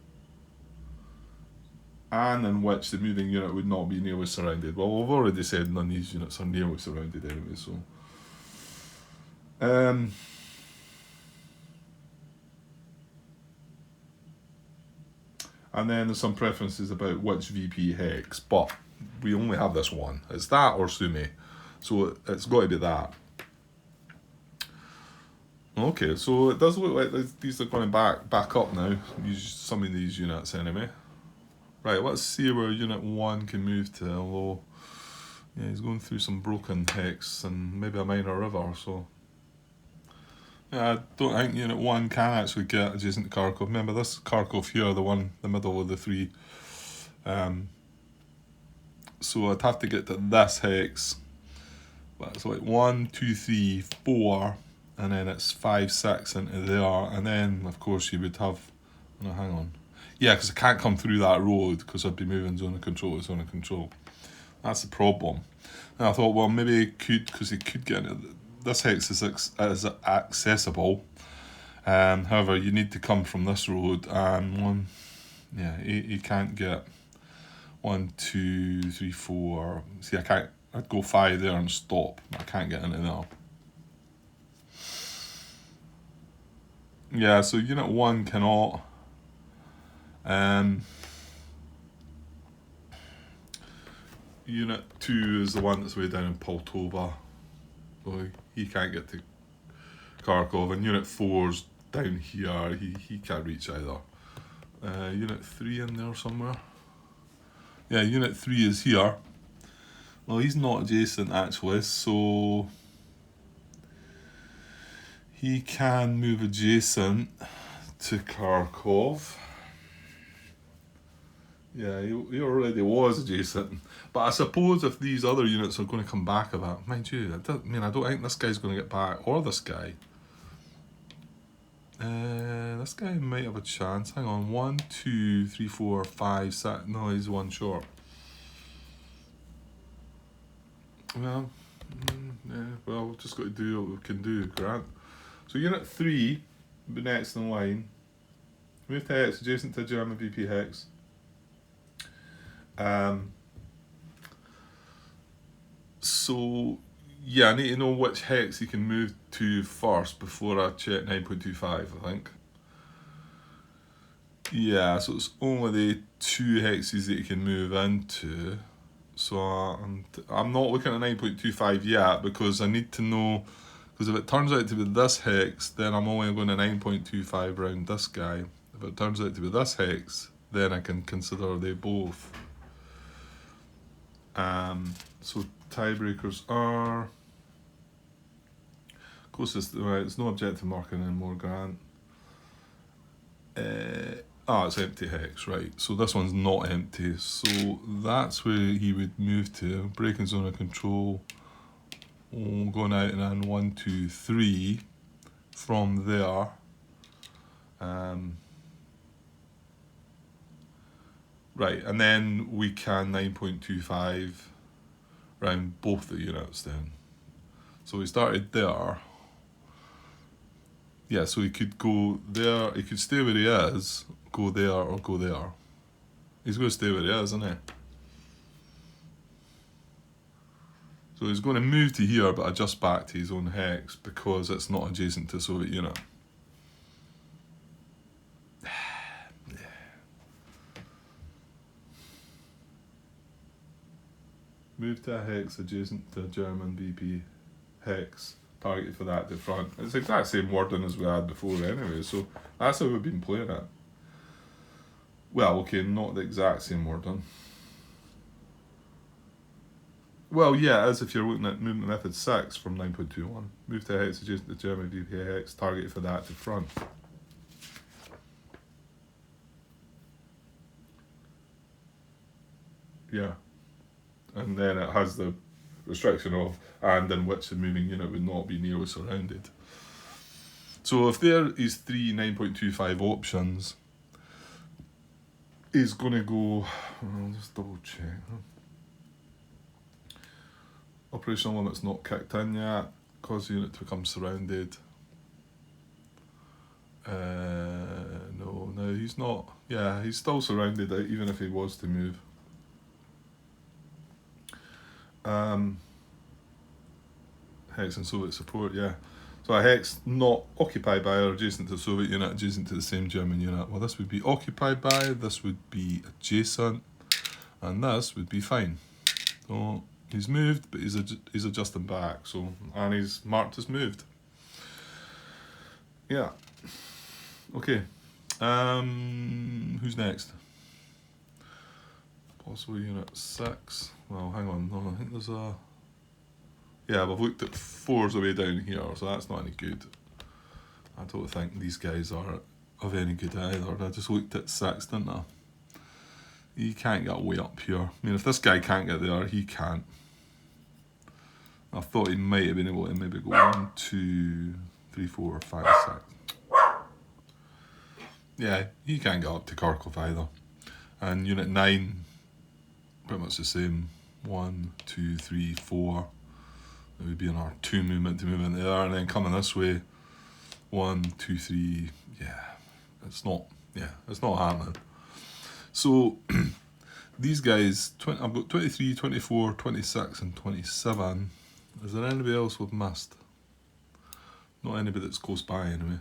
and in which the moving unit would not be nearly surrounded. Well, we've already said none of these units are nearly surrounded anyway, so and then there's some preferences about which VP hex, but we only have this one. It's that or Sumi, so it's got to be that. Okay, so it does look like these are going back up now. Some of these units anyway. Right, let's see where Unit 1 can move to, although yeah, he's going through some broken hex and maybe a minor river, so yeah, I don't think Unit 1 can actually get adjacent to Kharkov. Remember, this Kharkov here, the middle of the three. So I'd have to get to this hex. But it's like 1, 2, 3, 4, and then it's 5, 6 into there, and then of course you would have. No, hang on. Yeah, because I can't come through that road because I'd be moving zone of control to zone of control. That's the problem. And I thought, well, maybe he could, because he could get into this hex is accessible. However, you need to come from this road, and he can't get 1, 2, 3, 4. See, I can't. I'd go 5 there and stop. I can't get into there. Yeah, so Unit 1 cannot. Unit 2 is the one that's way down in Poltova. So he can't get to Kharkov, and Unit 4's down here. He can't reach either. Unit 3 in there somewhere. Yeah, Unit 3 is here. Well, he's not adjacent actually, so he can move adjacent to Kharkov. Yeah, he already was adjacent. But I suppose if these other units are going to come back a bit, mind you, I don't think this guy's going to get back, or this guy. This guy might have a chance. Hang on, 1, 2, 3, 4, 5, 6. No, he's one short. Well, we've just got to do what we can do, Grant. So Unit 3, be next in line. Move to hex adjacent to German VP hex. So yeah, I need to know which hex he can move to first before I check 9.25, I think. Yeah, so it's only the 2 hexes that he can move into. So I'm not looking at 9.25 yet, because I need to know, because if it turns out to be this hex, then I'm only going to 9.25 round this guy. If it turns out to be this hex, then I can consider they both. So tiebreakers are closest. Right, it's no objective marking anymore, Grant. It's empty hex, right? So this one's not empty. So that's where he would move to. Breaking zone of control. Going out and then 1, 2, 3 from there. Right, and then we can 9.25 round both the units then. So we started there. Yeah, so he could go there, he could stay where he is, go there or go there. He's going to stay where he is, isn't he? So he's going to move to here but adjust back to his own hex because it's not adjacent to a Soviet unit. move to a hex adjacent to German VP hex, targeted for that to front. It's the exact same wording as we had before anyway, so that's how we've been playing it. Well, okay, not the exact same wording. Well, yeah, as if you're looking at movement method 6 from 9.21. Move to a hex adjacent to German VP hex, targeted for that to front. Yeah. And then it has the restriction of and in which the moving unit would not be nearly surrounded. So if there is 3 9.25 options, he's going to go, I'll just double check. Operational limit's not kicked in yet, cause the unit to become surrounded. No, he's not. Yeah, he's still surrounded even if he was to move. Hex and Soviet support, yeah. So a hex not occupied by or adjacent to the Soviet unit, adjacent to the same German unit. Well, this would be occupied by, this would be adjacent, and this would be fine. So he's moved, but he's adjusting back. So, and he's marked as moved. Yeah. Okay. Who's next? Possible unit 6. Well, hang on. No, I think there's a... Yeah, we've looked at 4s away down here, so that's not any good. I don't think these guys are of any good either. I just looked at 6, didn't I? He can't get way up here. I mean, if this guy can't get there, he can't. I thought he might have been able to maybe go 1, 2, 3, 4, 5, 6. Yeah, he can't get up to Kharkov either. And unit 9, pretty much the same. 1, 2, 3, 4. It would be an R2 movement to move into there, and then coming this way, 1, 2, 3, it's not happening. So, these guys, I've got 23, 24, 26 and 27. Is there anybody else we've missed? Not anybody that's close by anyway.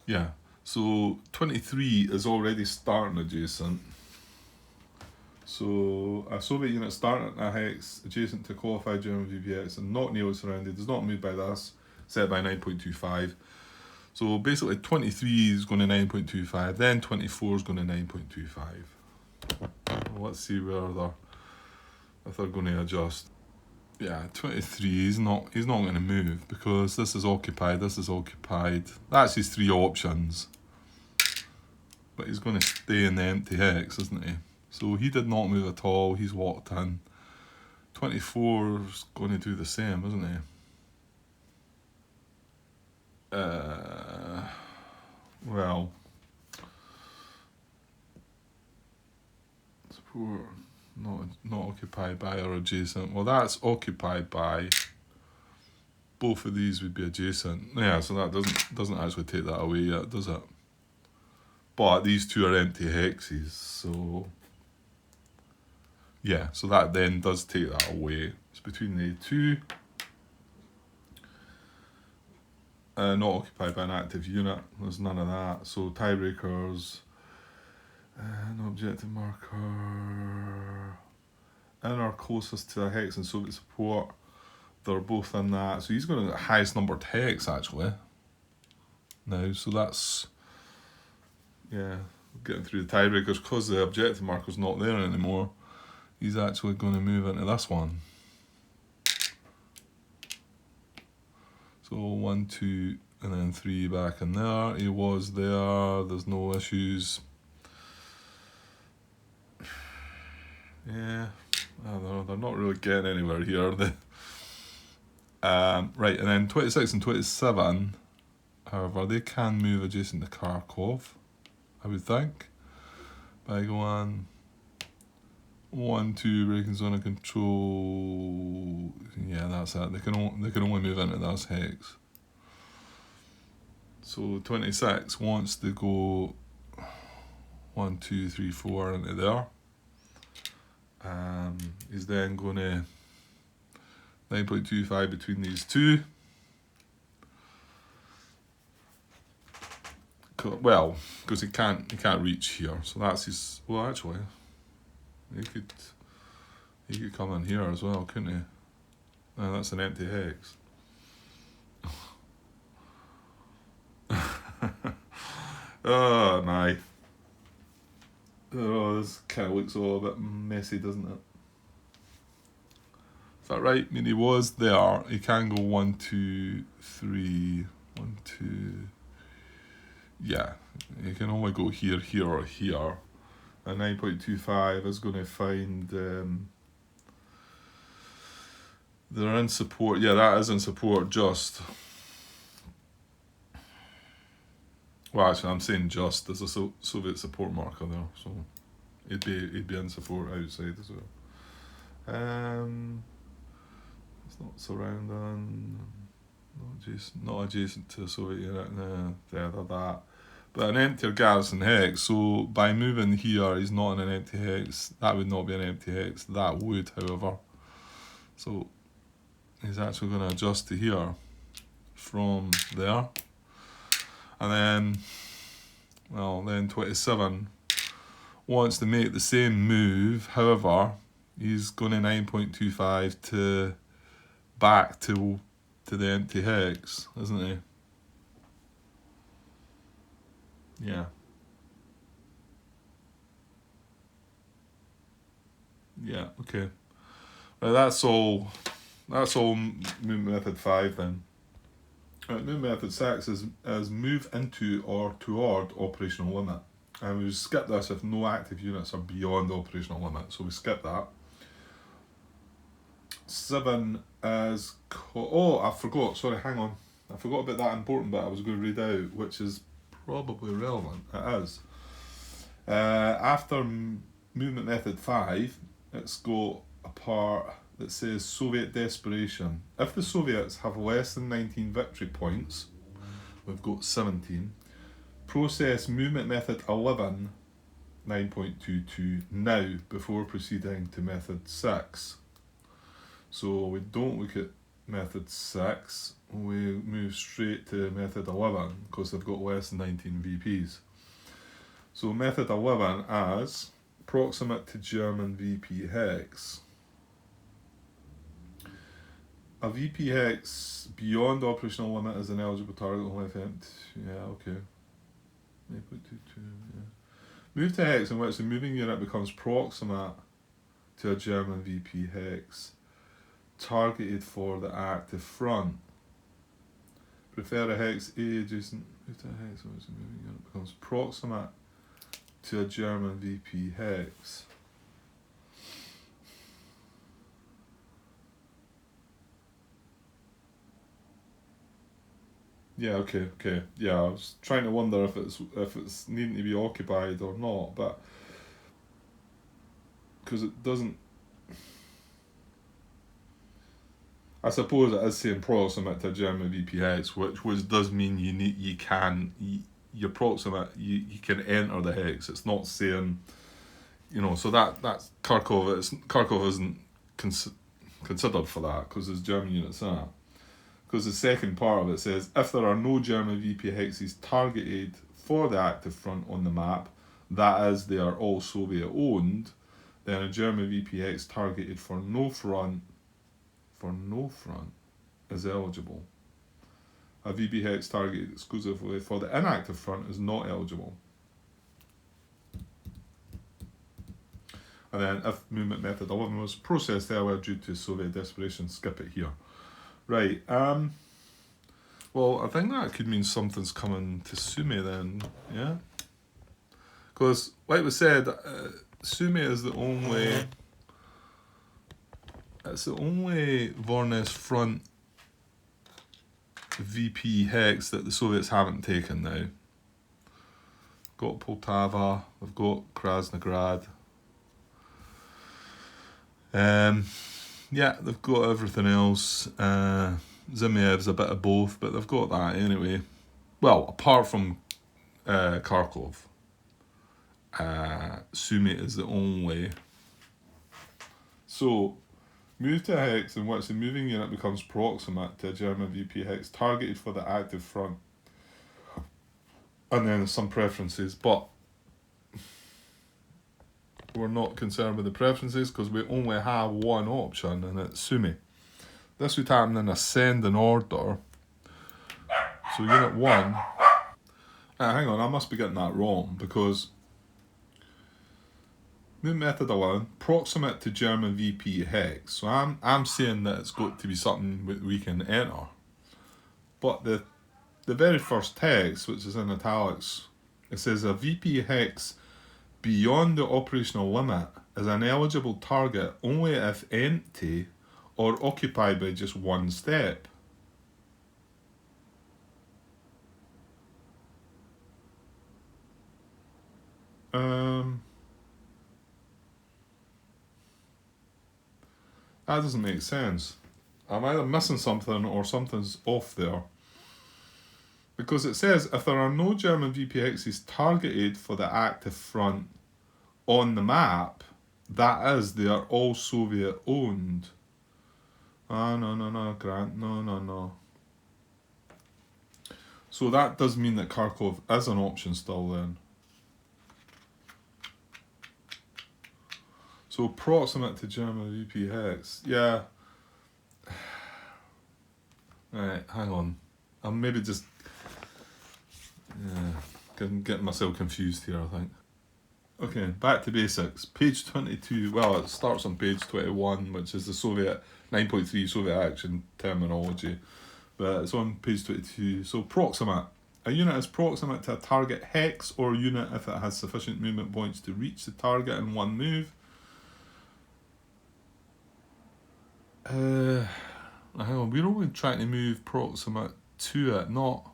Yeah, so 23 is already starting adjacent. So a Soviet unit starting at a hex adjacent to qualified German VPX and not nearly surrounded, is not moved by this, set by 9.25. So basically 23 is going to 9.25, then 24 is going to 9.25. Let's see if they're going to adjust. Yeah, 23, he's not going to move because this is occupied, this is occupied. That's his 3 options. But he's going to stay in the empty hex, isn't he? So he did not move at all, he's walked in. 24 is going to do the same, isn't he? Well, support not occupied by or adjacent. Well, that's occupied by. Both of these would be adjacent. Yeah, so that doesn't actually take that away yet, does it? But these 2 are empty hexes, so yeah, so that then does take that away. It's between the 2. Not occupied by an active unit. There's none of that. So tiebreakers. No objective marker. And are closest to the hex and Soviet support. They're both in that. So he's going to get the highest numbered hex actually. Now, so that's, yeah, getting through the tiebreakers because the objective marker's not there anymore. He's actually going to move into this one. So 1, 2, and then 3 back in there. He was there. There's no issues. Yeah, they're not really getting anywhere here, are they? Right, and then 26 and 27, however, they can move adjacent to Kharkov, I would think, by going 1, 2, breaking zone of control. Yeah, that's it. They can only move into this hex. So 26 wants to go 1, 2, 3, 4 into there. He's then going to 9.25 between these 2. Well, because he can't reach here, so that's his. Well, actually, He could come in here as well, couldn't he? No, that's an empty hex. Oh my. Oh, this kind of looks all a bit messy, doesn't it? Is that right? I mean, he was there. He can go 1, 2, 3, 1, 2. Yeah, he can only go here, here, or here. And 9.25 is going to find. They're in support. Yeah, that is in support just. Well, actually, I'm saying just. There's a Soviet support marker there, so he'd be in support outside as well. It's not surrounding. Not adjacent to a Soviet unit. They're that. But an empty or garrison hex. So by moving here, he's not in an empty hex. That would not be an empty hex. That would, however. So he's actually going to adjust to here from there. And then 27 wants to make the same move. However, he's going to 9.25 to back to the empty hex, isn't he? Yeah. Yeah, okay. Right, that's all movement method 5 then. Right, movement method 6 is move into or toward operational limit. And we skip this if no active units are beyond the operational limit, so we skip that. 7 is... I forgot, sorry, hang on. I forgot about that important bit I was going to read out, which is probably relevant. It is. After movement method 5, it's got a part that says Soviet desperation. If the Soviets have less than 19 victory points, we've got 17, process movement method 11, 9.22 now before proceeding to method 6. So we don't look at method 6, we move straight to method 11 because they've got less than 19 VPs. So method 11 as proximate to German VP hex. A VP hex beyond operational limit is an eligible target on left hand. Yeah, okay. 9.22, yeah. Move to hex in which the moving unit becomes proximate to a German VP hex targeted for the active front. Prefer a hex A adjacent. Move to a hex in which the moving unit becomes proximate to a German VP hex. Yeah, okay. Yeah, I was trying to wonder if it's needing to be occupied or not, but because it doesn't. I suppose it is saying proximate to a German VP hex, which does mean you're proximate. You can enter the hex. It's not saying, So that's Kharkov. Kharkov isn't considered for that because there's German units in it. Because the second part of it says, if there are no German VP hexes targeted for the active front on the map, that is, they are all Soviet owned, then a German VP hex targeted for no front is eligible. A VP hex targeted exclusively for the inactive front is not eligible. And then if movement method 11 was processed earlier due to Soviet desperation, skip it here. Right, well, I think that could mean something's coming to Sumy then, yeah? Because, like we said, Sumy is the only Vornes front VP hex that the Soviets haven't taken now. Got Poltava, they've got Krasnograd. Yeah, they've got everything else. Zimyev's a bit of both, but they've got that anyway. Well, apart from Kharkov. Sumy is the only. So, move to a hex in which the moving unit becomes proximate to a German VP hex targeted for the active front. And then some preferences, but we're not concerned with the preferences because we only have one option, and it's Sumi. This would happen in ascending order. So unit 1... hang on, I must be getting that wrong, because movement method 11, proximate to German VP hex. So I'm saying that it's got to be something we can enter. But the very first text, which is in italics, it says a VP hex beyond the operational limit is an eligible target only if empty or occupied by just one step. That doesn't make sense. I'm either missing something or something's off there. Because it says if there are no German VPXs targeted for the active front on the map, that is, they are all Soviet owned. No, Grant, no. So that does mean that Kharkov is an option still then. So proximate to German VP hex, yeah. Right, hang on. I'm maybe just getting myself confused here, I think. Okay, back to basics. Page 22, well, it starts on page 21, which is the Soviet 9.3 Soviet action terminology. But it's on page 22. So proximate. A unit is proximate to a target hex or unit if it has sufficient movement points to reach the target in one move. Hang on, we're only trying to move proximate to it, not...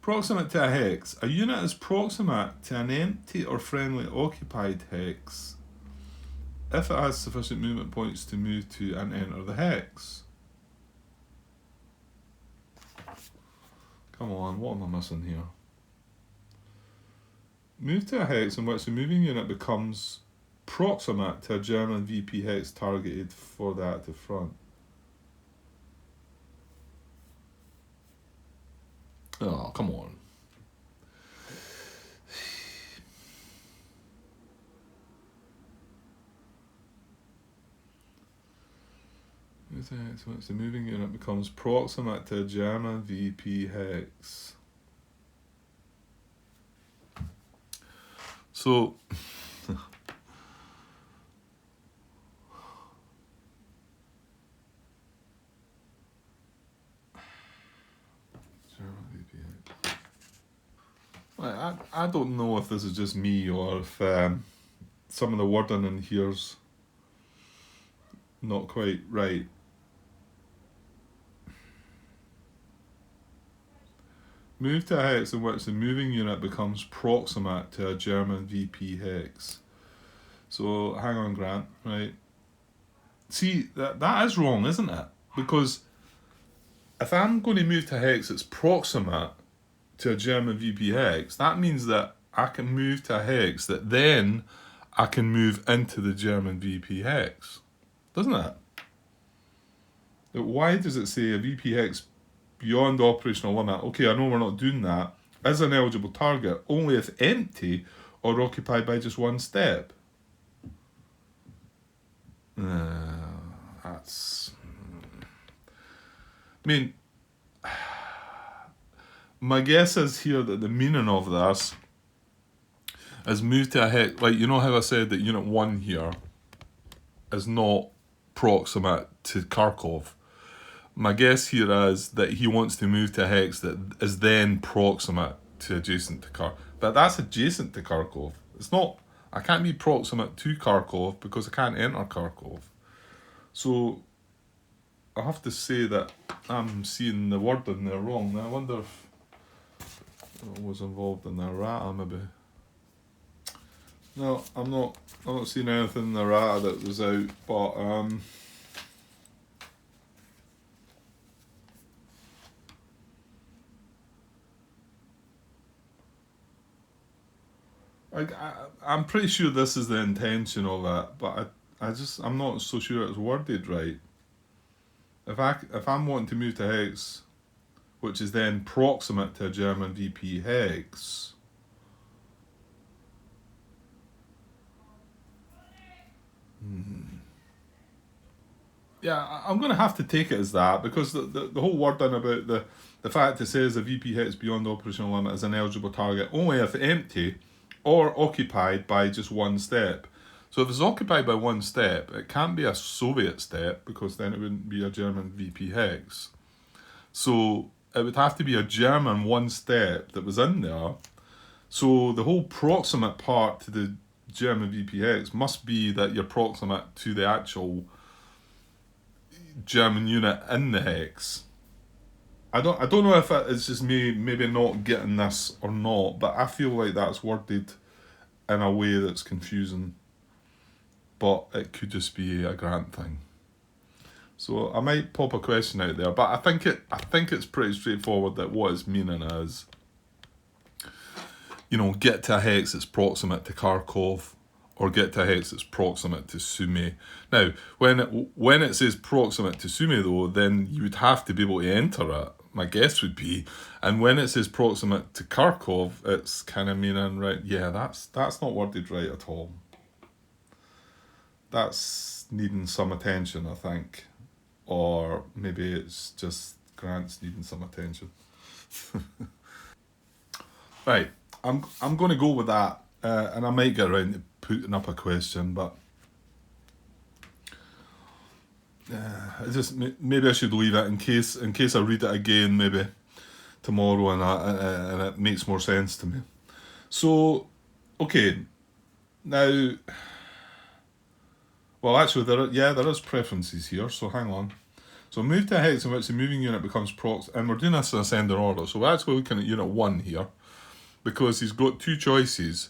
Proximate to a hex. A unit is proximate to an empty or friendly occupied hex if it has sufficient movement points to move to and enter the hex. Come on, what am I missing here? Move to a hex in which the moving unit becomes proximate to a German VP hex targeted for the active front. Oh, come on. Move to a hex in which the moving unit becomes proximate to a German VP hex. So... I don't know if this is just me or if some of the wording in here's not quite right. Move to a hex in which the moving unit becomes proximate to a German VP hex. So hang on, Grant, right? See, that is wrong, isn't it? Because if I'm going to move to a hex that's proximate to a German VP hex, that means that I can move to a hex that then I can move into the German VP hex, doesn't it? Why does it say a VP hex beyond the operational limit? Okay, I know we're not doing that. As an eligible target only if empty or occupied by just one step. That's... I mean... My guess is here that the meaning of this is move to a hex, like, you know how I said that unit 1 here is not proximate to Kharkov. My guess here is that he wants to move to a hex that is then proximate to adjacent to Kharkov. But that's adjacent to Kharkov. It's not, I can't be proximate to Kharkov because I can't enter Kharkov. So I have to say that I'm seeing the word in there wrong. Now I wonder if I was involved in the errata, maybe. No, I'm not seeing anything in the errata that was out, but I'm pretty sure this is the intention of it, but I'm not so sure it's worded right. If I'm wanting to move to hex, which is then proximate to a German VP hex, Yeah, I'm going to have to take it as that, because the whole wording about the fact it says a VP hits beyond the operational limit as an eligible target only if empty or occupied by just one step. So if it's occupied by one step, it can't be a Soviet step, because then it wouldn't be a German VP hex. So it would have to be a German one step that was in there. So the whole proximate part to the German VP hex must be that you're proximate to the actual German unit in the hex. I don't know if it's just me maybe not getting this or not, but I feel like that's worded in a way that's confusing. But it could just be a grant thing. So I might pop a question out there, but I think it's pretty straightforward that what it's meaning is, get to a hex that's proximate to Kharkov, or get to a hex that's proximate to Sumy. Now, when it says proximate to Sumy though, then you would have to be able to enter it. My guess would be, and when it says proximate to Kharkov, it's kind of meaning, right? Yeah, that's not worded right at all. That's needing some attention, I think, or maybe it's just Grant's needing some attention. Right, I'm going to go with that, and I might get around to putting up a question, but maybe I should leave it in case I read it again maybe tomorrow, and it makes more sense to me. So, okay, now, well, actually there is preferences here. So hang on. So move to a hex in which the moving unit becomes and we're doing this in ascending order. So we're actually looking at unit 1 here, because he's got two choices.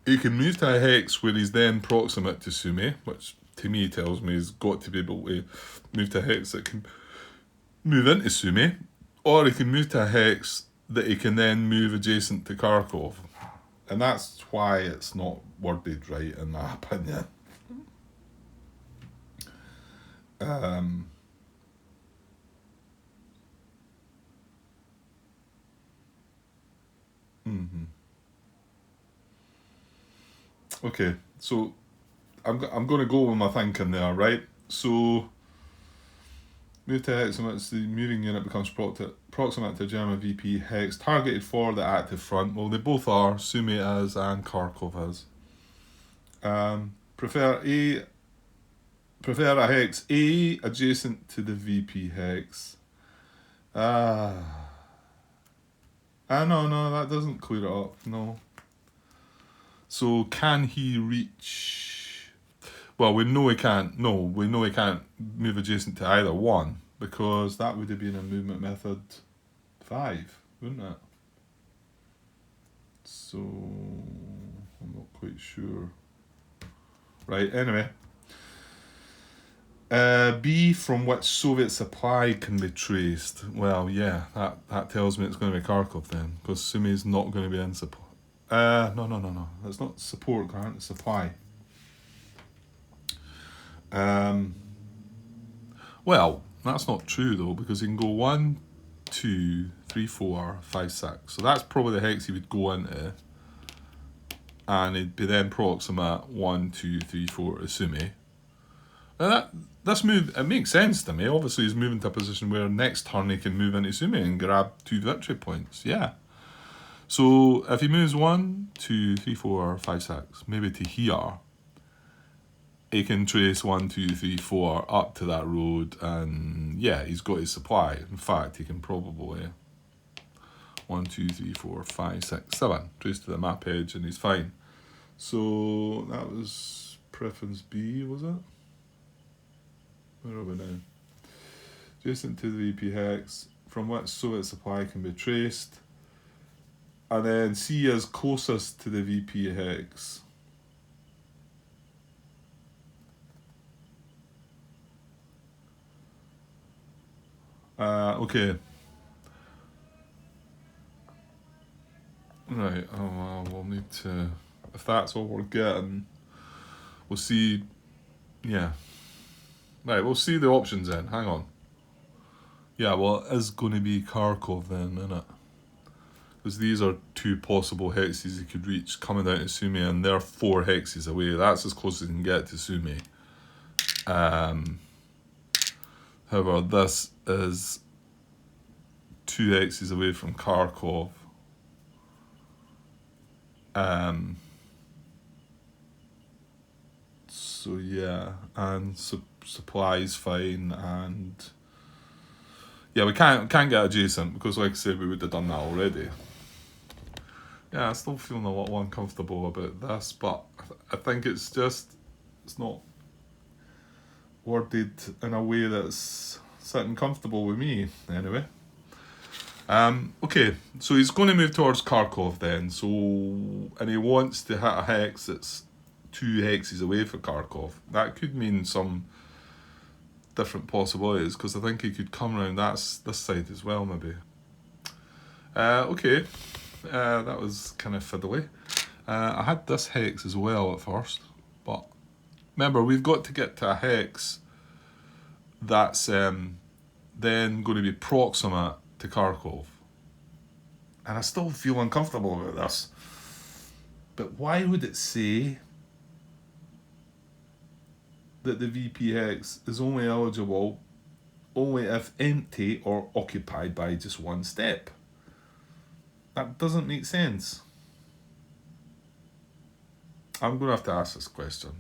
He can move to a hex where he's then proximate to Sumy, which to me tells me he's got to be able to move to a hex that can move into Sumy, or he can move to a hex that he can then move adjacent to Kharkov. And that's why it's not worded right, in my opinion. Okay, so I'm going to go with my thinking there, right? So move to hex in which the moving unit becomes proximate to German VP hex targeted for the active front. Well, they both are. Sumy is and Kharkov is. Prefer a hex A adjacent to the VP hex. No, that doesn't clear it up. No. So can he reach? Well, we know he can't. No, we know he can't move adjacent to either one, because that would have been a movement method 5, wouldn't it? So I'm not quite sure. Right. Anyway. B, from which Soviet supply can be traced. Well, yeah, that tells me it's going to be Kharkov then, because Sumy's not going to be in support. No. It's not support, Grant, it's supply. Well, that's not true though, because he can go 1, 2, 3, 4, 5, 6. So that's probably the hex he would go into. And he'd be then proximate 1, 2, 3, 4 to Sumy. Now this move, it makes sense to me. Obviously he's moving to a position where next turn he can move into Sumy and grab 2 victory points. Yeah. So if he moves 1, 2, 3, 4, 5, 6, maybe to here, he can trace 1, 2, 3, 4 up to that road, and yeah, he's got his supply. In fact, he can probably 1, 2, 3, 4, 5, 6, 7 trace to the map edge, and he's fine. So that was preference B, was it? Where are we now? Adjacent to the VP hex, from which Soviet supply can be traced. And then C is closest to the VP hex. Okay. Right, we'll need to... If that's all we're getting, we'll see... Yeah. Right, we'll see the options then. Hang on. Yeah, well, it is going to be Kharkov then, isn't it? Because these are 2 possible hexes he could reach coming down to Sumi, and they're 4 hexes away. That's as close as he can get to Sumi. However, this is 2 hexes away from Kharkov. So yeah, and supply's fine, and yeah, we can't get adjacent because, like I said, we would have done that already. Yeah, I'm still feeling a little uncomfortable about this, but I think it's not worded in a way that's sitting comfortable with me, anyway. Okay, so he's going to move towards Kharkov then, and he wants to hit a hex that's 2 hexes away from Kharkov. That could mean some different possibilities, because I think he could come around this side as well, maybe. Okay, that was kind of fiddly. I had this hex as well at first, but remember, we've got to get to a hex that's then going to be proximate to Kharkov. And I still feel uncomfortable about this. But why would it say that the VP hex is only eligible only if empty or occupied by just 1 step? That doesn't make sense. I'm going to have to ask this question.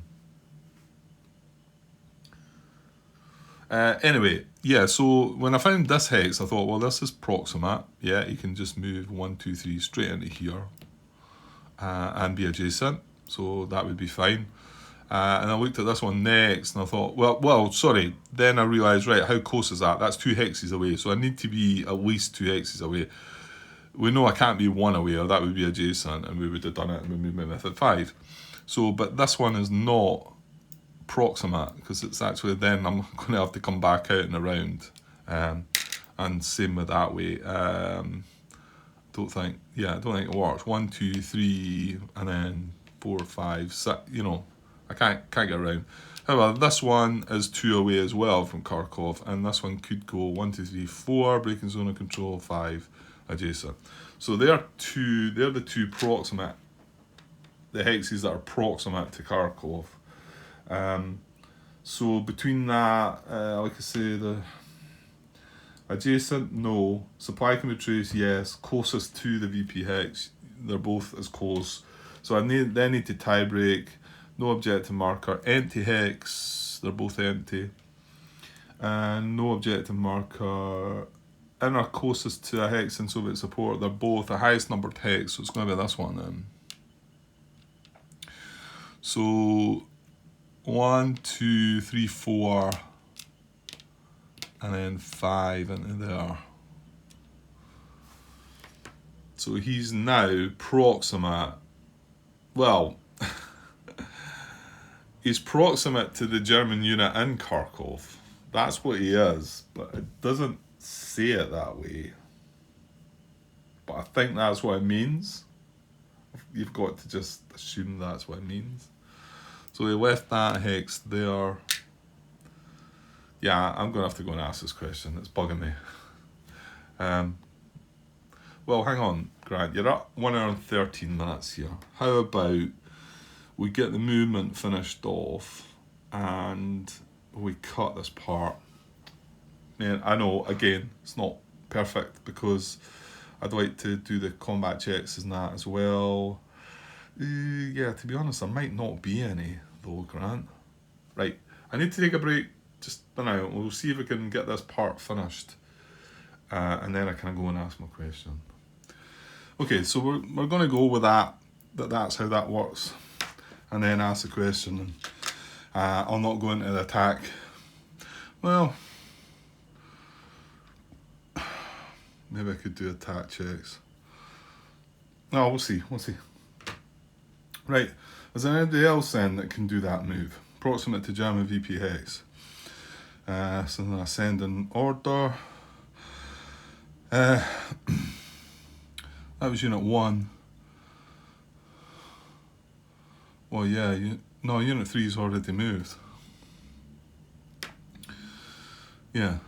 Anyway, yeah, so when I found this hex, I thought, well, this is proximate. Yeah, you can just move 1, 2, 3 straight into here and be adjacent. So that would be fine. And I looked at this one next and I thought, well, sorry. Then I realised, right, how close is that? That's 2 hexes away. So I need to be at least 2 hexes away. We know I can't be 1 away, or that would be adjacent, and we would have done it in the movement method 5. So, but this one is not proximate, because it's actually then I'm going to have to come back out and around, and same with that way. Don't think it works. 1, 2, 3, and then 4, 5, 6. You know, I can't get around. However, this one is 2 away as well from Kharkov, and this one could go 1, 2, 3, 4 breaking zone of control, 5 adjacent. So they're the 2 proximate, the hexes that are proximate to Kharkov. So between that, like I say, the adjacent, no. Supply can be traced, yes. Closest to the VP hex, they're both as close. So I need to tie break. No objective marker. Empty hex, they're both empty. And no objective marker. Inner closest to a hex in Soviet support, they're both the highest numbered hex, so it's going to be this one then. So 1, 2, 3, 4, and then 5 into there. So he's now proximate. Well, he's proximate to the German unit in Kharkov. That's what he is, but it doesn't say it that way. But I think that's what it means. You've got to just assume that's what it means. So they left that hex there. Yeah, I'm going to have to go and ask this question. It's bugging me. Well, hang on, Grant. You're at 1 hour and 13 minutes here. How about we get the movement finished off and we cut this part? Man, I know, again, it's not perfect because I'd like to do the combat checks and that as well. Yeah, to be honest, there might not be any though, Grant. Right, I need to take a break just for now. We'll see if we can get this part finished. And then I can go and ask my question. Okay, so we're going to go with that's how that works. And then ask the question. And I'll not go into the attack. Well, maybe I could do attack checks. No, we'll see. Right, is there anybody else then that can do that move? Proximate to German VP hex. So then I send an order. That was Unit 1. Well, yeah, Unit 3's already moved. Yeah,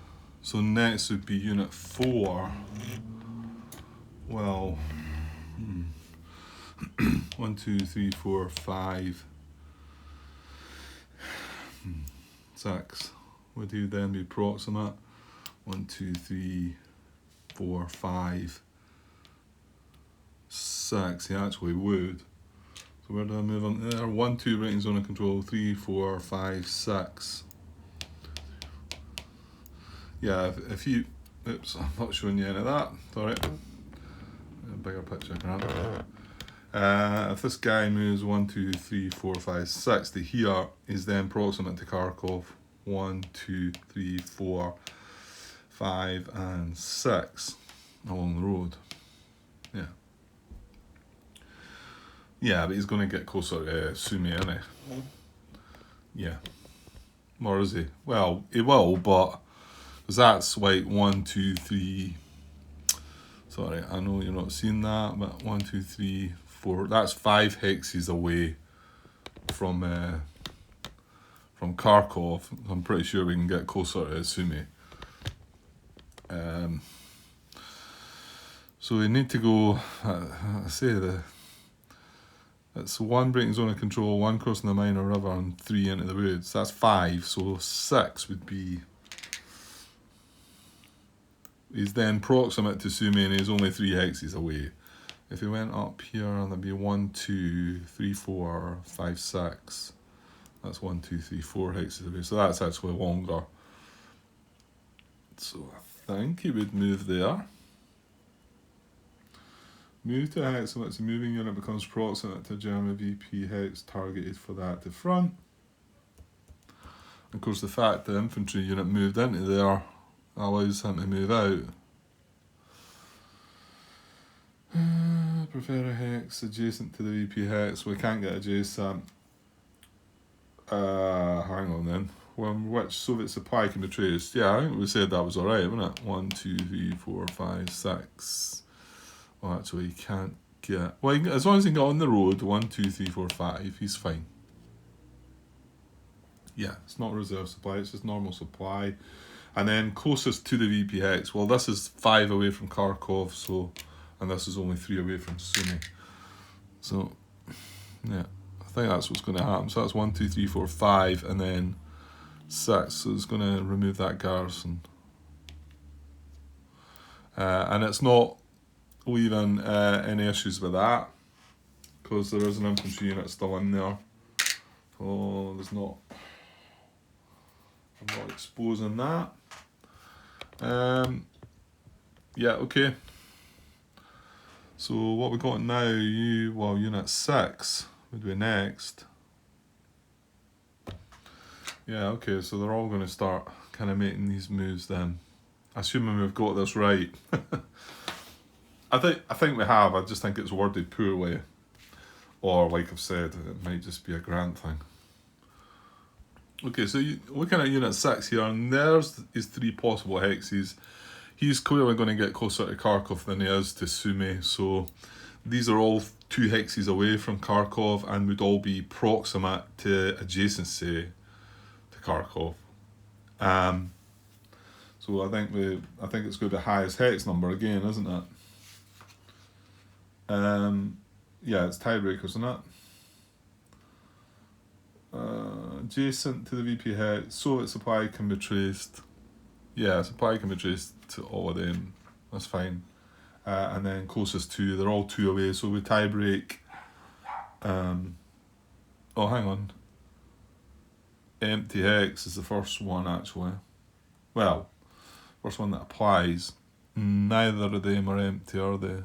so next would be Unit 4. Well, 1, 2, 3, 4, 5, 6. Would he then be proximate? 1, 2, 3, 4, 5, 6. He actually would. So where do I move on there? 1, 2 braking zone of control. 3, 4, 5, 6. Yeah, if you... Oops, I'm not showing you any of that. Sorry. A bigger picture, grant. If this guy moves 1, 2, 3, 4, 5, 6 to here, is then proximate to Kharkov. 1, 2, 3, 4, 5, and 6 along the road. Yeah. Yeah, but he's going to get closer to Sumi, isn't he? Yeah. Or is he? Well, he will, but... Because that's like 1, 2, 3... Sorry, I know you're not seeing that, but 1, 2, 3, 4... That's 5 hexes away from Kharkov. I'm pretty sure we can get closer to Sumi. So we need to go... I say it's 1 braking zone of control, 1 crossing the minor river, and 3 into the woods. That's 5, so 6 would be... He's then proximate to Sumi and he's only 3 hexes away. If he went up here, that'd be 1, 2, 3, 4, 5, 6. That's 1, 2, 3, 4 hexes away. So that's actually longer. So I think he would move there. Move to a hex, so it's a moving unit becomes proximate to German VP hex targeted for that to front. Of course, the fact the infantry unit moved into there allows him to move out. Prefer a hex adjacent to the VP hex. We can't get adjacent. Hang on then. Which Soviet supply can be traced? Yeah, I think we said that was alright, wasn't it? 1, 2, 3, 4, 5, 6. Well, actually, he can't get... Well, as long as he can get on the road, 1, 2, 3, 4, 5, he's fine. Yeah, it's not reserve supply, it's just normal supply. And then closest to the VP hex, well, this is 5 away from Kharkov, so, and this is only 3 away from Sumi. So, yeah, I think that's what's going to happen. So that's 1, 2, 3, 4, 5, and then 6. So it's going to remove that garrison. And it's not leaving any issues with that, because there is an infantry unit still in there. So there's not... I'm not exposing that. Yeah, okay. So what we got now, unit 6 would be next. Yeah, okay, so they're all going to start kind of making these moves then. Assuming we've got this right. I think we have, I just think it's worded poorly. Or, like I've said, it might just be a grant thing. Okay, so looking at Unit 6 here, and there's his 3 possible hexes. He's clearly going to get closer to Kharkov than he is to Sumi, so these are all 2 hexes away from Kharkov and would all be proximate to adjacency to Kharkov. So I think it's going to be the highest hex number again, isn't it? Yeah, it's tiebreakers, isn't it? Adjacent to the VP hex, Soviet supply can be traced. Yeah, supply can be traced to all of them. That's fine. And then closest to, they're all 2 away, so we tie break. Oh, hang on. Empty hex is the first one, actually. Well, first one that applies. Neither of them are empty, are they?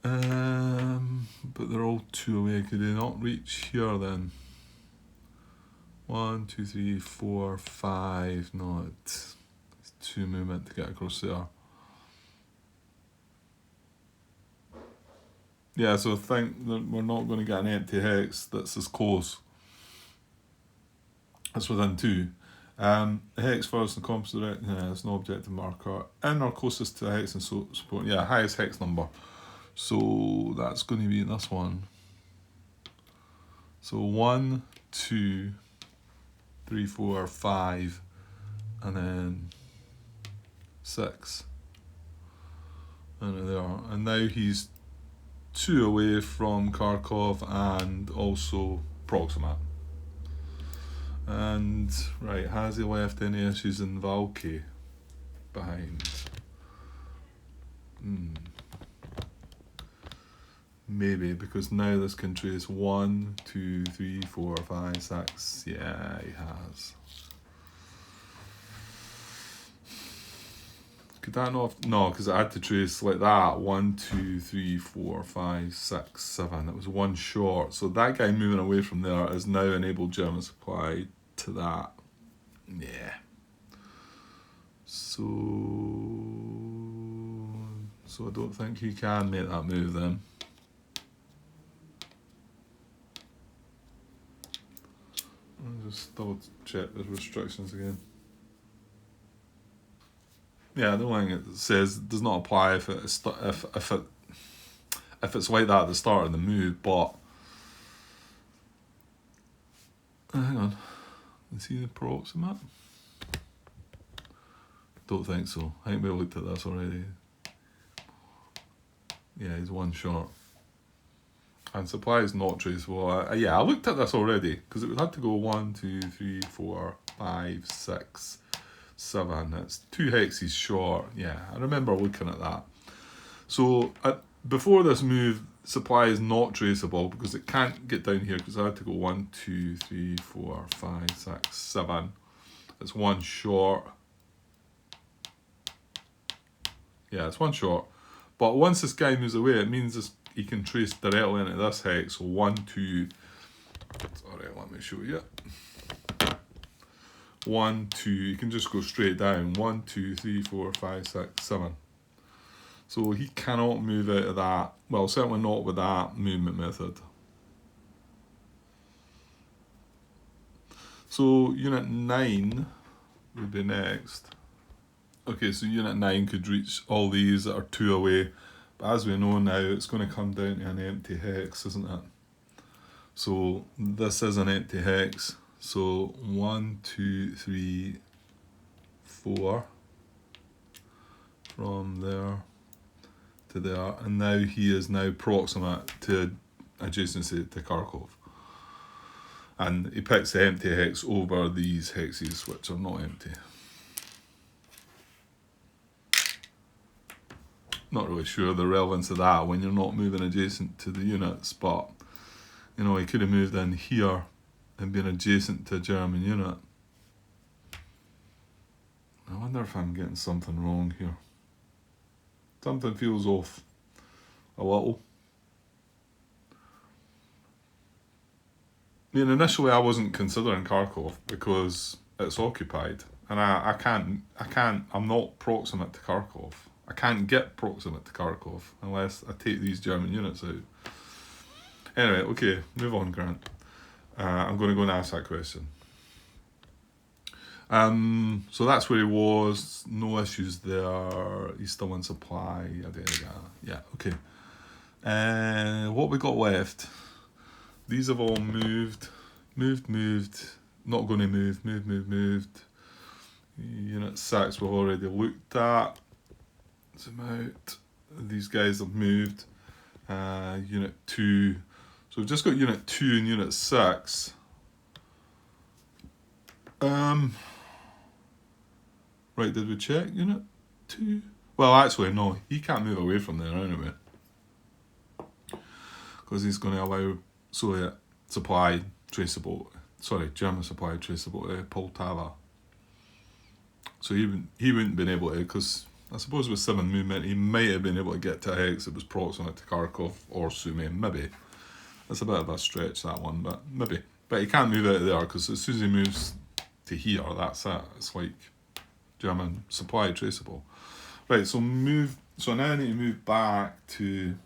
But they're all 2 away. Could they not reach here then? 1, 2, 3, 4, 5. No, it's 2 movement to get across there. Yeah, so I think that we're not going to get an empty hex that's as close. That's within 2. The hex first and compass direct. Yeah, it's no objective marker. In or closest to the hex and so support. Yeah, highest hex number. So that's going to be this one. So 1, 2, 3, 4, 5, and then 6. And there are. And now he's 2 away from Kharkov and also Proxima. And, right, has he left any issues in Valky behind? Maybe, because now this country is 1, 2, 3, 4, 5, 6. Yeah, he has. Could that not? No, because I had to trace like that. 1, 2, 3, 4, 5, 6, 7. It was one short. So that guy moving away from there has now enabled German supply to that. Yeah. So I don't think he can make that move then. I'll just double check the restrictions again. Yeah, the one it says does not apply if it's like that at the start of the move, but hang on. Is he the Proxima? Don't think so. I think we looked at this already. Yeah, he's one short. And supply is not traceable. Yeah, I looked at this already because it would have to go 1, 2, 3, 4, 5, 6, 7. It's 2 hexes short. Yeah, I remember looking at that. So before this move, supply is not traceable because it can't get down here because I had to go 1, 2, 3, 4, 5, 6, 7. It's one short. Yeah, it's one short. But once this guy moves away, it means he can trace directly into this hex. So 1, 2. Sorry, let me show you. 1, 2. You can just go straight down. 1, 2, 3, 4, 5, 6, 7. So he cannot move out of that. Well, certainly not with that movement method. So Unit 9 would be next. Okay, so Unit 9 could reach all these that are 2 away. But as we know now, it's going to come down to an empty hex, isn't it? So this is an empty hex. So 1, 2, 3, 4 from there to there. And now he is now proximate to adjacency to Kharkov. And he picks the empty hex over these hexes, which are not empty. Not really sure the relevance of that when you're not moving adjacent to the units, but you know, he could have moved in here and been adjacent to a German unit. I wonder if I'm getting something wrong here. Something feels off a little. I mean, initially I wasn't considering Kharkov because it's occupied, and I'm not proximate to Kharkov. I can't get proximate to Kharkov unless I take these German units out. Anyway, okay, move on, Grant. I'm going to go and ask that question. So that's where he was. No issues there. He's still in supply. Yada yada. Yeah, okay. What we got left? These have all moved. Not going to move. Moved. Unit 6 we've already looked at. Zoom out. These guys have moved. Unit 2. So we've just got Unit 2 and Unit 6. Right, did we check Unit 2? Well, actually, no. He can't move away from there anyway. Because he's going to allow Soviet supply traceable. Sorry, German supply traceable to Poltava. So he wouldn't have been able to, because I suppose with 7 movement, he might have been able to get to a hex that was proximate to Kharkov or Sumy. Maybe. That's a bit of a stretch, that one, but maybe. But he can't move out of there, because as soon as he moves to here, that's it. It's like German supply traceable. Right, so now I need to move back to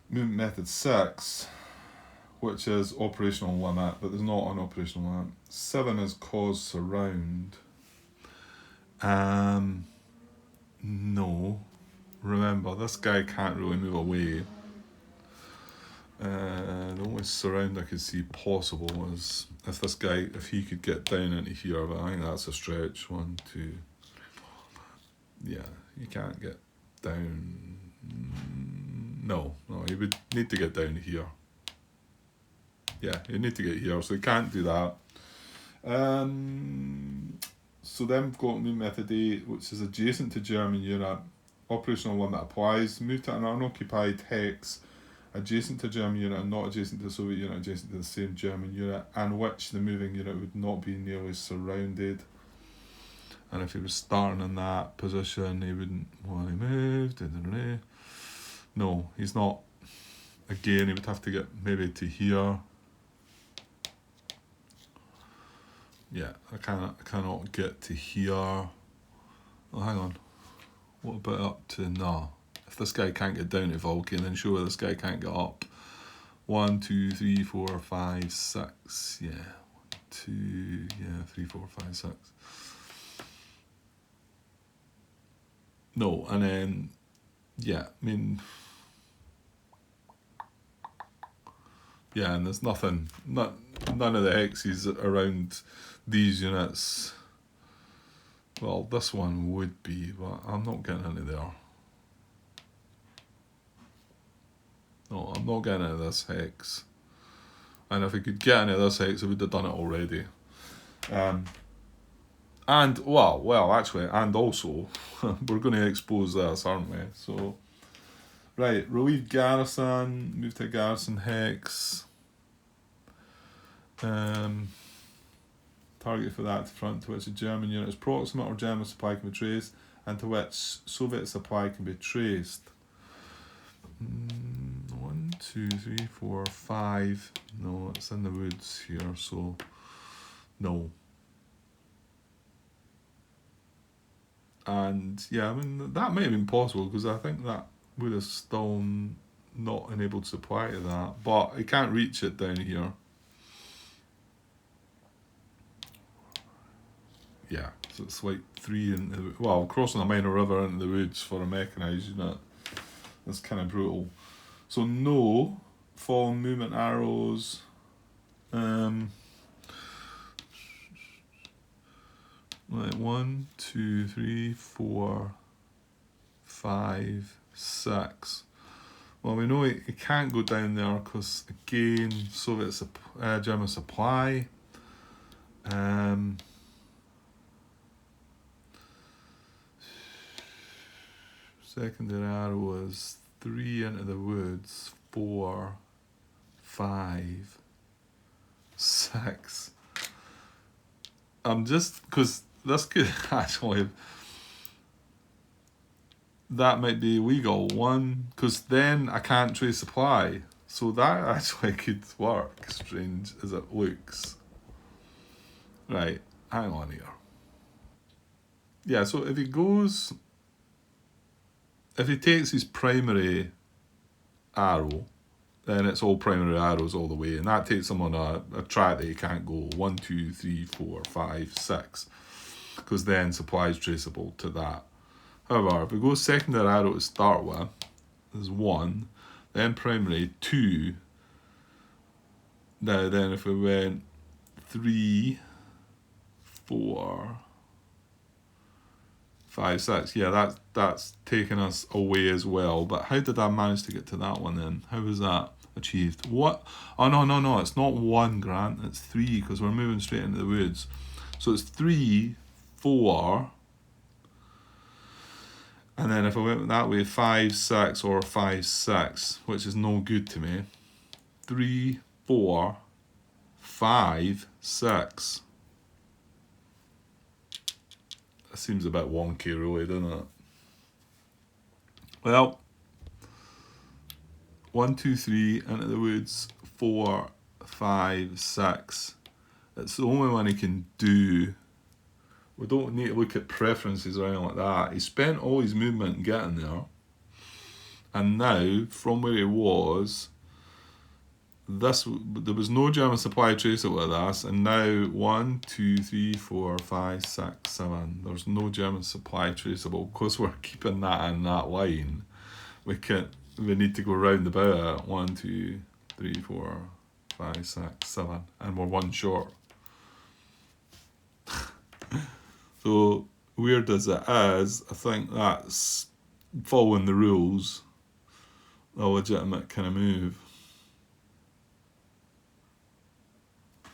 movement method 6, which is operational limit, but there's not an operational limit. 7 is cause surround. No. Remember, this guy can't really move away. The only surround I could see possible was if this guy, if he could get down into here, but I think that's a stretch. 1, 2, 3, 4, 5. Yeah, you can't get down. No, he would need to get down here. Yeah, he'd need to get here, so he can't do that. So then we've got New Method 8, which is adjacent to German unit. Operational limit applies. Move to an unoccupied hex adjacent to German unit and not adjacent to the Soviet unit, adjacent to the same German unit, and which the moving unit would not be nearly surrounded. And if he was starting in that position, he wouldn't want to move. No, he's not. Again, he would have to get maybe to here. Yeah, I cannot get to here. Oh, hang on. What about up to nah? If this guy can't get down to Vulcan, then sure this guy can't get up. 1, 2, 3, 4, 5, 6. Yeah. 1, 2, yeah, 3, 4, 5, 6. No, and then yeah, I mean yeah, and there's none of the hexes around these units. Well, this one would be, but I'm not getting into there. No, I'm not getting into this hex. And if I could get into this hex, I would have done it already. And, actually, and also, we're going to expose this, aren't we? So, right, relieve garrison, move to garrison hex. Target for that front to which a German unit is proximate or German supply can be traced, and to which Soviet supply can be traced. 1, 2, 3, 4, 5. No, it's in the woods here, so no. And yeah, I mean, that might have been possible because I think that would have still not enabled supply to that, but it can't reach it down here. Yeah, so it's like 3 crossing a minor river into the woods for a mechanised unit. That's kind of brutal. So no, fall movement arrows. Right, 1, 2, 3, 4, 5, 6. Well, we know it can't go down there because again, German supply. Secondary arrow is 3 into the woods, 4, 5, 6. I'm just, because this could actually, that might be illegal. 1, because then I can't trace supply. So that actually could work, strange as it looks. Right, hang on here. Yeah, so if he takes his primary arrow, then it's all primary arrows all the way, and that takes him on a track that he can't go 1, 2, 3, 4, 5, 6, because then supply is traceable to that. However, if we go secondary arrow to start with, there's 1, then primary 2. Now then if we went 3, 4, 5, 6, yeah, that's taking us away as well. But how did I manage to get to that one then? How was that achieved? What? Oh, no, it's not 1, Grant, it's 3, because we're moving straight into the woods. So it's 3, 4, and then if I went that way, 5, 6, or 5, 6, which is no good to me. 3, 4, 5, 6. That seems a bit wonky, really, doesn't it? Well, 1, 2, 3, into the woods, 4, 5, 6. It's the only one he can do. We don't need to look at preferences or anything like that. He spent all his movement getting there. And now, from where he was, there was no German supply traceable with this, and now 1, 2, 3, 4, 5, 6, 7. There's no German supply traceable. Because we're keeping that in that line, we need to go round about it. 1, 2, 3, 4, 5, 6, 7, and we're 1 short. So weird as it is, I think that's following the rules, a legitimate kind of move.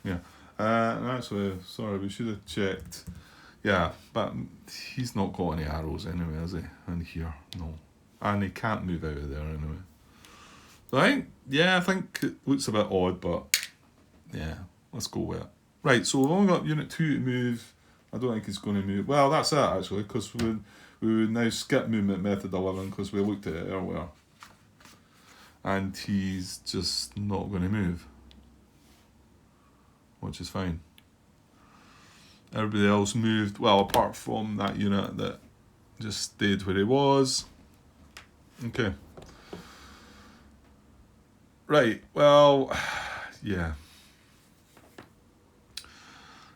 Yeah. Actually, sorry, we should have checked. Yeah, but he's not got any arrows anyway, has he? In here, no. And he can't move out of there anyway. So I think it looks a bit odd, but yeah, let's go with it. Right, so we've only got Unit 2 to move. I don't think he's going to move. Well, that's it actually, because we would now skip movement method 11 because we looked at it earlier. And he's just not going to move, which is fine. Everybody else moved, well, apart from that unit that just stayed where he was. Okay. Right, well, yeah.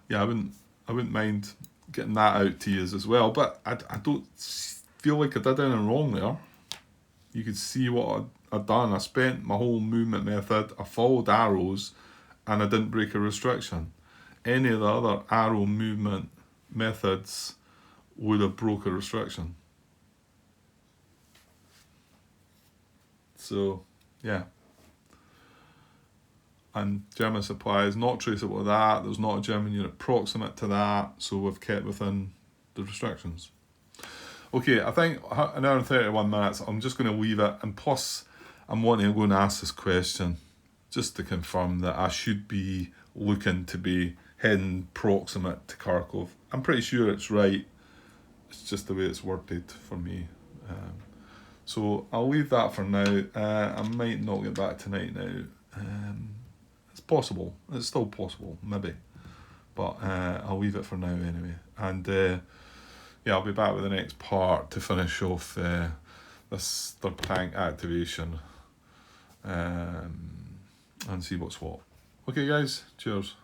Yeah, I wouldn't mind getting that out to you as well, but I don't feel like I did anything wrong there. You could see what I'd done. I spent my whole movement method, I followed arrows, and I didn't break a restriction. Any of the other arrow movement methods would have broke a restriction. So, yeah. And German supply is not traceable to that. There's not a German unit proximate to that, so we've kept within the restrictions. Okay, I think an hour and 31 minutes, I'm just going to leave it. And plus, I'm wanting to go and ask this question just to confirm that I should be looking to be heading proximate to Kharkov. I'm pretty sure it's right. It's just the way it's worded for me. So I'll leave that for now. I might not get back tonight now. It's possible. It's still possible, maybe. But I'll leave it for now anyway. And yeah, I'll be back with the next part to finish off this third tank activation and see what's what. Okay guys, cheers.